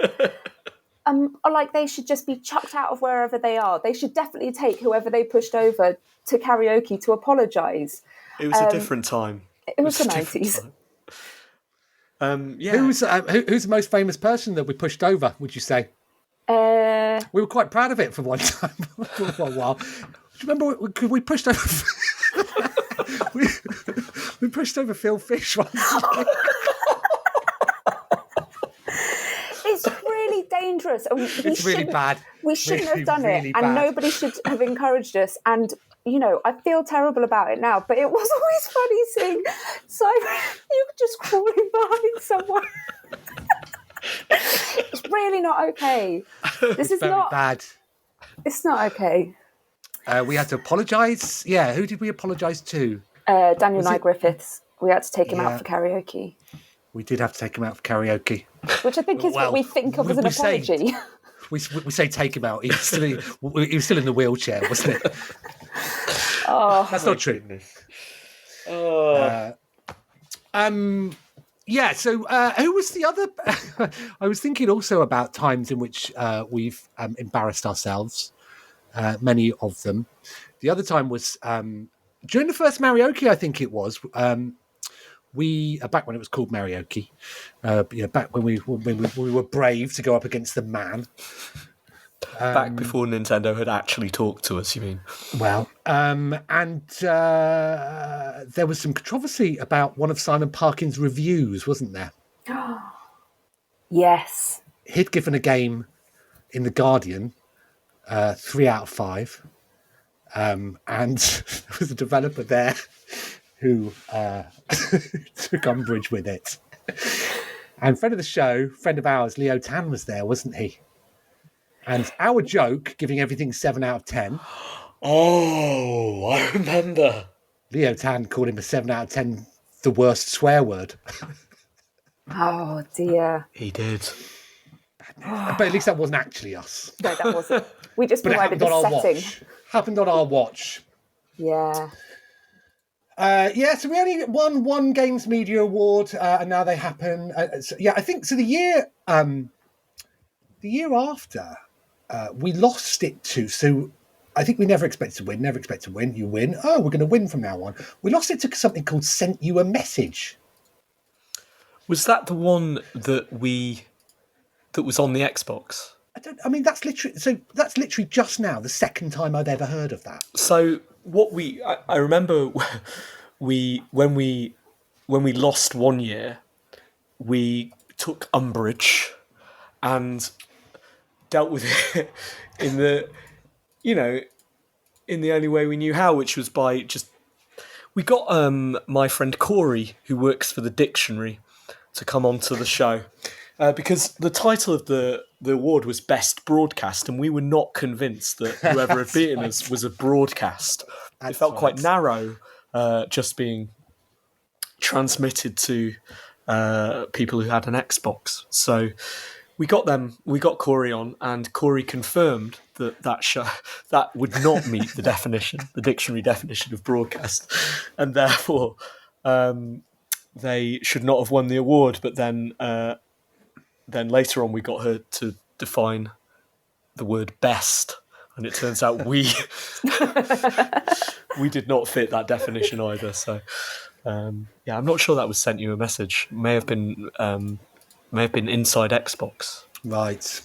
Or like they should just be chucked out of wherever they are. They should definitely take whoever they pushed over to karaoke to apologise. It was a different time. It was the 90s. Who's the most famous person that we pushed over, would you say? We were quite proud of it for one time, for a while. Do you remember we pushed over... we pushed over Phil Fish once. It's really dangerous. It's really bad. We shouldn't Really, have done really it, bad. and nobody should have encouraged us. And, you know, I feel terrible about it now, but it was always funny seeing Simon, you just crawling behind someone. It's really not okay. This is Very not bad. It's not okay. We had to apologise. Yeah, who did we apologise to? Daniel Nye Griffiths. We had to take him out for karaoke. We did have to take him out for karaoke. Which I think is what we think of as an apology. We say take him out. He was still in the wheelchair, wasn't it? Oh, that's not true. Yeah. So who was the other? I was thinking also about times in which we've embarrassed ourselves. Many of them. The other time was during the first Maraoke. I think it was. We back when it was called Maraoke, back when we were brave to go up against the man. Back before Nintendo had actually talked to us, you mean? Well, and there was some controversy about one of Simon Parkin's reviews, wasn't there? Yes. He'd given a game in The Guardian 3 out of 5, and there was a developer there who took umbrage with it. And friend of the show, friend of ours, Leo Tan was there, wasn't he? And our joke, giving everything 7 out of 10. Oh, I remember. Leo Tan called him a 7 out of 10, the worst swear word. Oh dear. He did. But at least that wasn't actually us. No, that wasn't. We just But it provided happened on the our setting. watch. Happened on our watch. Yeah. So we only won one Games Media Award, and now they happen. I think so. The year after, we lost it to. So I think we never expected to win. Never expect to win. You win. Oh, we're going to win from now on. We lost it to something called "Sent You a Message." Was that the one that was on the Xbox? That's literally just now the second time I've ever heard of that. So I remember when we lost one year, we took umbrage and dealt with it in the only way we knew how, which was by we got my friend Corey, who works for the dictionary, to come onto the show. Because the title of the award was Best Broadcast, and we were not convinced that whoever had beaten us was a broadcast. It felt quite narrow, just being transmitted to people who had an Xbox. So we got Corey on, and Corey confirmed that would not meet the dictionary definition of broadcast, and therefore they should not have won the award. But then later on, we got her to define the word best, and it turns out we did not fit that definition either. So, I'm not sure that was Sent You a Message. May have been Inside Xbox. Right.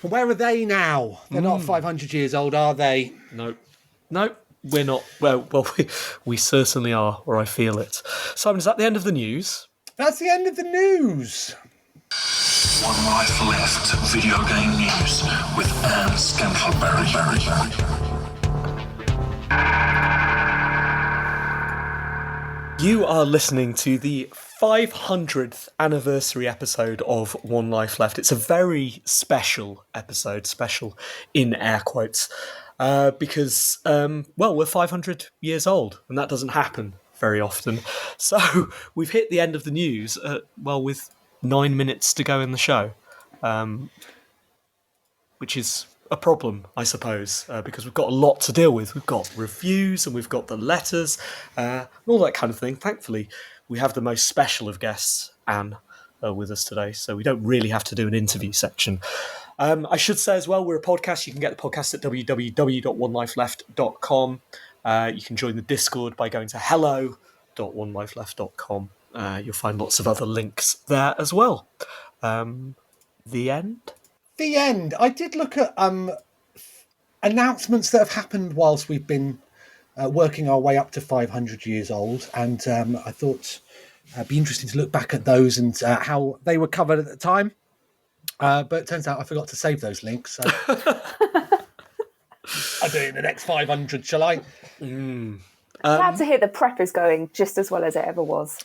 Well, where are they now? They're not 500 years old, are they? No, we're not. Well, we certainly are, or I feel it. Simon, is that the end of the news? That's the end of the news. One Life Left video game news with Ann Scantlebury. You are listening to the 500th anniversary episode of One Life Left. It's a very special episode, special in air quotes, because, we're 500 years old, and that doesn't happen very often. So we've hit the end of the news, with 9 minutes to go in the show, which is a problem, I suppose, because we've got a lot to deal with. We've got reviews and we've got the letters and all that kind of thing. Thankfully, we have the most special of guests, Anne, with us today, so we don't really have to do an interview section. I should say as well, we're a podcast. You can get the podcast at www.onelifeleft.com. You can join the Discord by going to hello.onelifeleft.com. You'll find lots of other links there as well. The end? The end. I did look at announcements that have happened whilst we've been working our way up to 500 years old, and I thought it'd be interesting to look back at those and how they were covered at the time. But it turns out I forgot to save those links. So I'll do it in the next 500, shall I? Glad to hear the prep is going just as well as it ever was.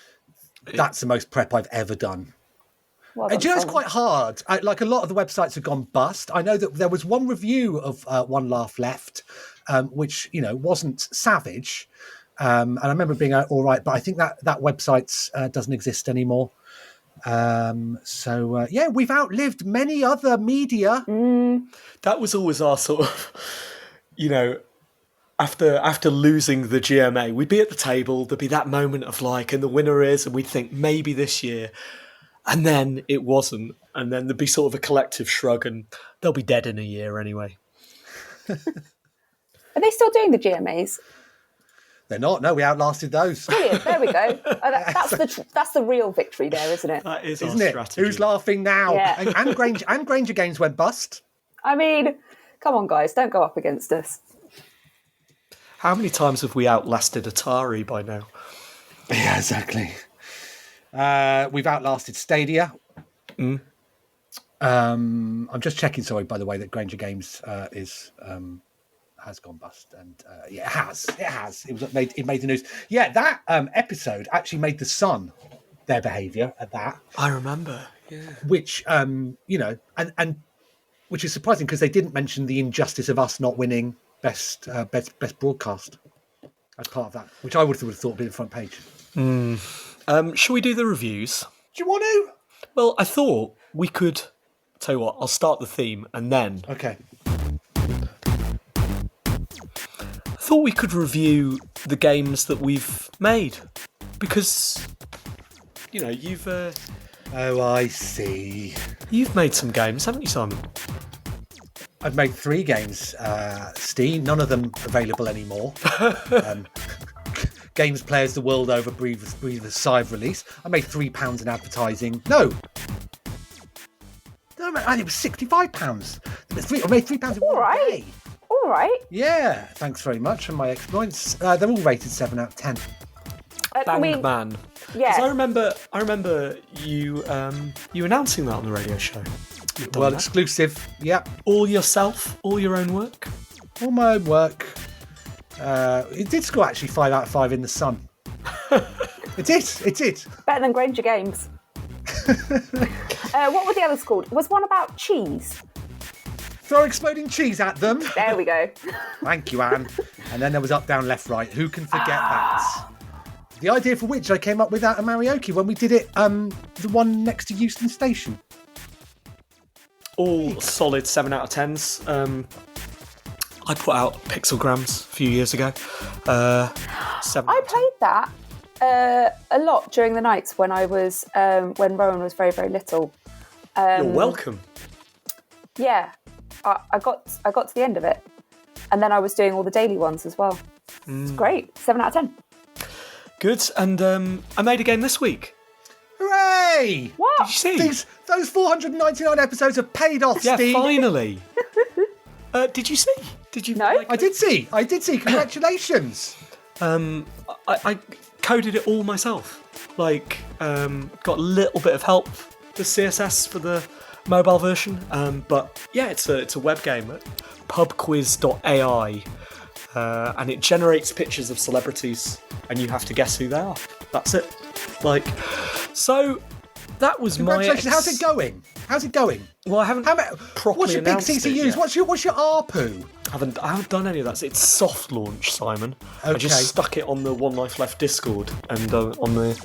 That's the most prep I've ever done. Well And done, it's Simon. quite hard. Like a lot of the websites have gone bust. I know that there was one review of One Laugh Left, which wasn't savage, and I remember being all right. But I think that website doesn't exist anymore. We've outlived many other media. That was always our sort of, after losing the GMA, we'd be at the table, there'd be that moment of and the winner is, and we'd think maybe this year, and then it wasn't, and then there'd be sort of a collective shrug, and they'll be dead in a year anyway. Are they still doing the GMAs? They're not. No, we outlasted those. Brilliant. There we go. That's the real victory there, isn't it? That is Isn't our it? strategy. Who's laughing now? Yeah. And Granger Games went bust. I mean, come on, guys, don't go up against us. How many times have we outlasted Atari by now? Yeah, exactly. We've outlasted Stadia. I'm just checking, sorry, by the way, that Granger Games is has gone bust, and it has. It made the news. Yeah, that episode actually made the Sun their behaviour at that. I remember. Yeah. Which and which is surprising because they didn't mention the injustice of us not winning best broadcast as part of that, which I would have thought would be the front page. Shall we do the reviews? Do you want to? Well, I thought we could. Tell you what, I'll start the theme and then. Okay. I thought we could review the games that we've made because, you've. Oh, I see. You've made some games, haven't you, Simon? I've made 3 games, Ste. None of them available anymore. Games players the world over breathe a sigh of release. I made £3 in advertising. No, it was £65. I made £3 in one day. All right. Yeah, thanks very much for my exploits. They're all rated 7 out of 10. Bang Man. Yeah. 'Cause I remember you announcing that on the radio show. Well, exclusive. Yeah. All yourself, all your own work. All my own work. It did score actually 5 out of 5 in the Sun. It did. Better than Granger Games. What were the others called? Was one about cheese? Throw exploding cheese at them. There we go. Thank you, Anne. And then there was up, down, left, right. Who can forget that? The idea for which I came up with at Maraoke when we did it, the one next to Euston Station. All solid 7 out of 10s. I put out Pixelgrams a few years ago. 7 I played that a lot during the nights when I was when Rowan was very, very little. You're welcome. Yeah, I got to the end of it, and then I was doing all the daily ones as well. It's great. 7 out of 10. Good. And I made a game this week. Hooray! What? Did you see? Those 499 episodes have paid off, Yeah, Steve. finally. Did you see? Did you? No. I did see. Congratulations. I coded it all myself. Got a little bit of help with CSS for the mobile version. But yeah, it's a web game at pubquiz.ai, and it generates pictures of celebrities, and you have to guess who they are. That's it. So that was my. Congratulations. How's it going? Well, I haven't properly What's your big announced it CCUs? yet. What's your ARPU? I haven't done any of that. It's soft launch, Simon. I Okay. just stuck it on the One Life Left Discord and on the.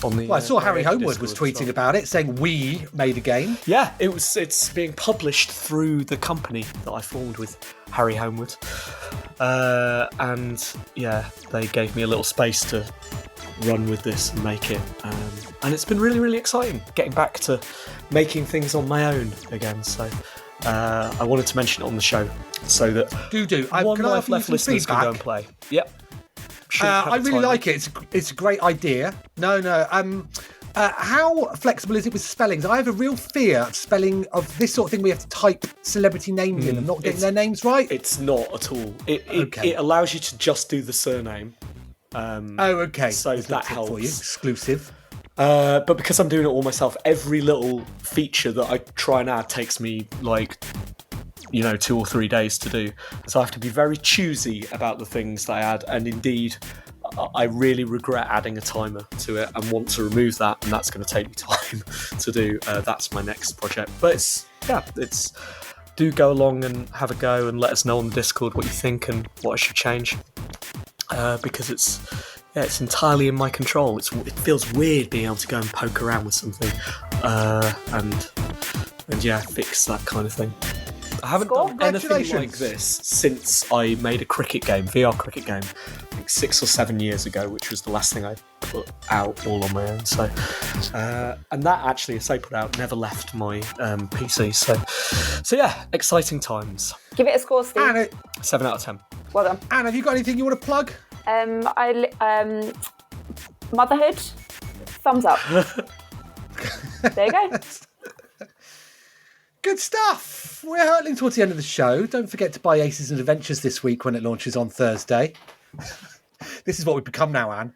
Well, I saw Harry Homewood was Discord, tweeting so. about it, saying we made a game. Yeah, it's being published through the company that I formed with Harry Homewood, and yeah, they gave me a little space to run with this and make it, and it's been really, really exciting getting back to making things on my own again. So I wanted to mention it on the show so that Do. One Can I Life offer you Left some listeners can go and feedback? play. Yep. I really like it. It's a great idea. No. How flexible is it with spellings? I have a real fear of spelling of this sort of thing. We have to type celebrity names in and not getting their names right. It's not at all. Okay. It allows you to just do the surname. Okay. So There's a that tip helps. for you. Exclusive. But because I'm doing it all myself, every little feature that I try and add takes me 2 or 3 days to do. So I have to be very choosy about the things that I add. And indeed, I really regret adding a timer to it and want to remove that. And that's going to take me time to do. That's my next project. But do go along and have a go and let us know on the Discord what you think and what I should change. Because it's entirely in my control. It feels weird being able to go and poke around with something and fix that kind of thing. I haven't done anything like this since I made a VR cricket game, I think 6 or 7 years ago, which was the last thing I put out all on my own. So, and that actually, as I put out, never left my PC. So yeah, exciting times. Give it a score, Steve. Anna, 7 out of 10. Well done. Anne, have you got anything you want to plug? Motherhood, thumbs up. There you go. Good stuff. We're hurtling towards the end of the show. Don't forget to buy Aces and Adventures this week when it launches on Thursday. This is what we've become now, Anne.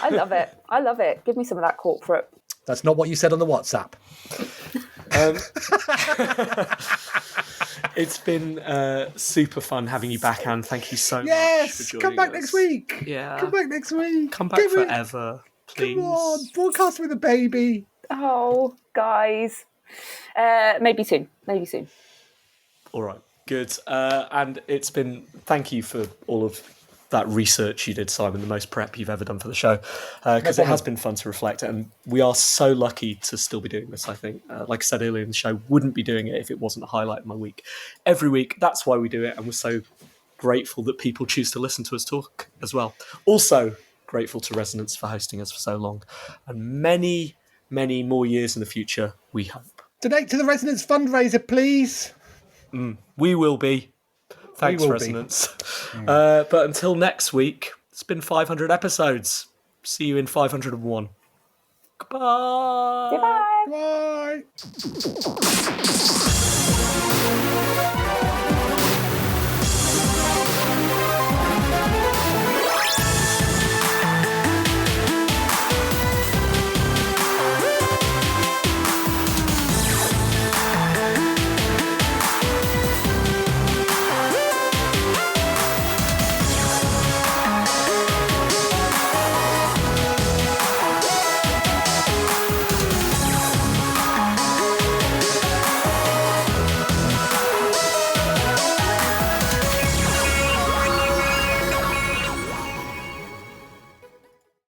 I love it. Give me some of that corporate. That's not what you said on the WhatsApp. It's been super fun having you back, Anne. Thank you so much for Yes, joining come back us. next week. Yeah. Come back next week. Come back forever, please. Come on, broadcast with a baby. Oh, guys. Maybe soon. All right, good. And it's been, thank you for all of that research you did, Simon, the most prep you've ever done for the show, because it has been fun to reflect. And we are so lucky to still be doing this, I think. Like I said earlier in the show, wouldn't be doing it if it wasn't a highlight of my week. Every week, that's why we do it. And we're so grateful that people choose to listen to us talk as well. Also, grateful to Resonance for hosting us for so long. And many, many more years in the future, we hope. Donate to the Resonance fundraiser, please. We will be. Thanks, We will Resonance. But until next week, it's been 500 episodes. See you in 501. Goodbye. Goodbye. Bye.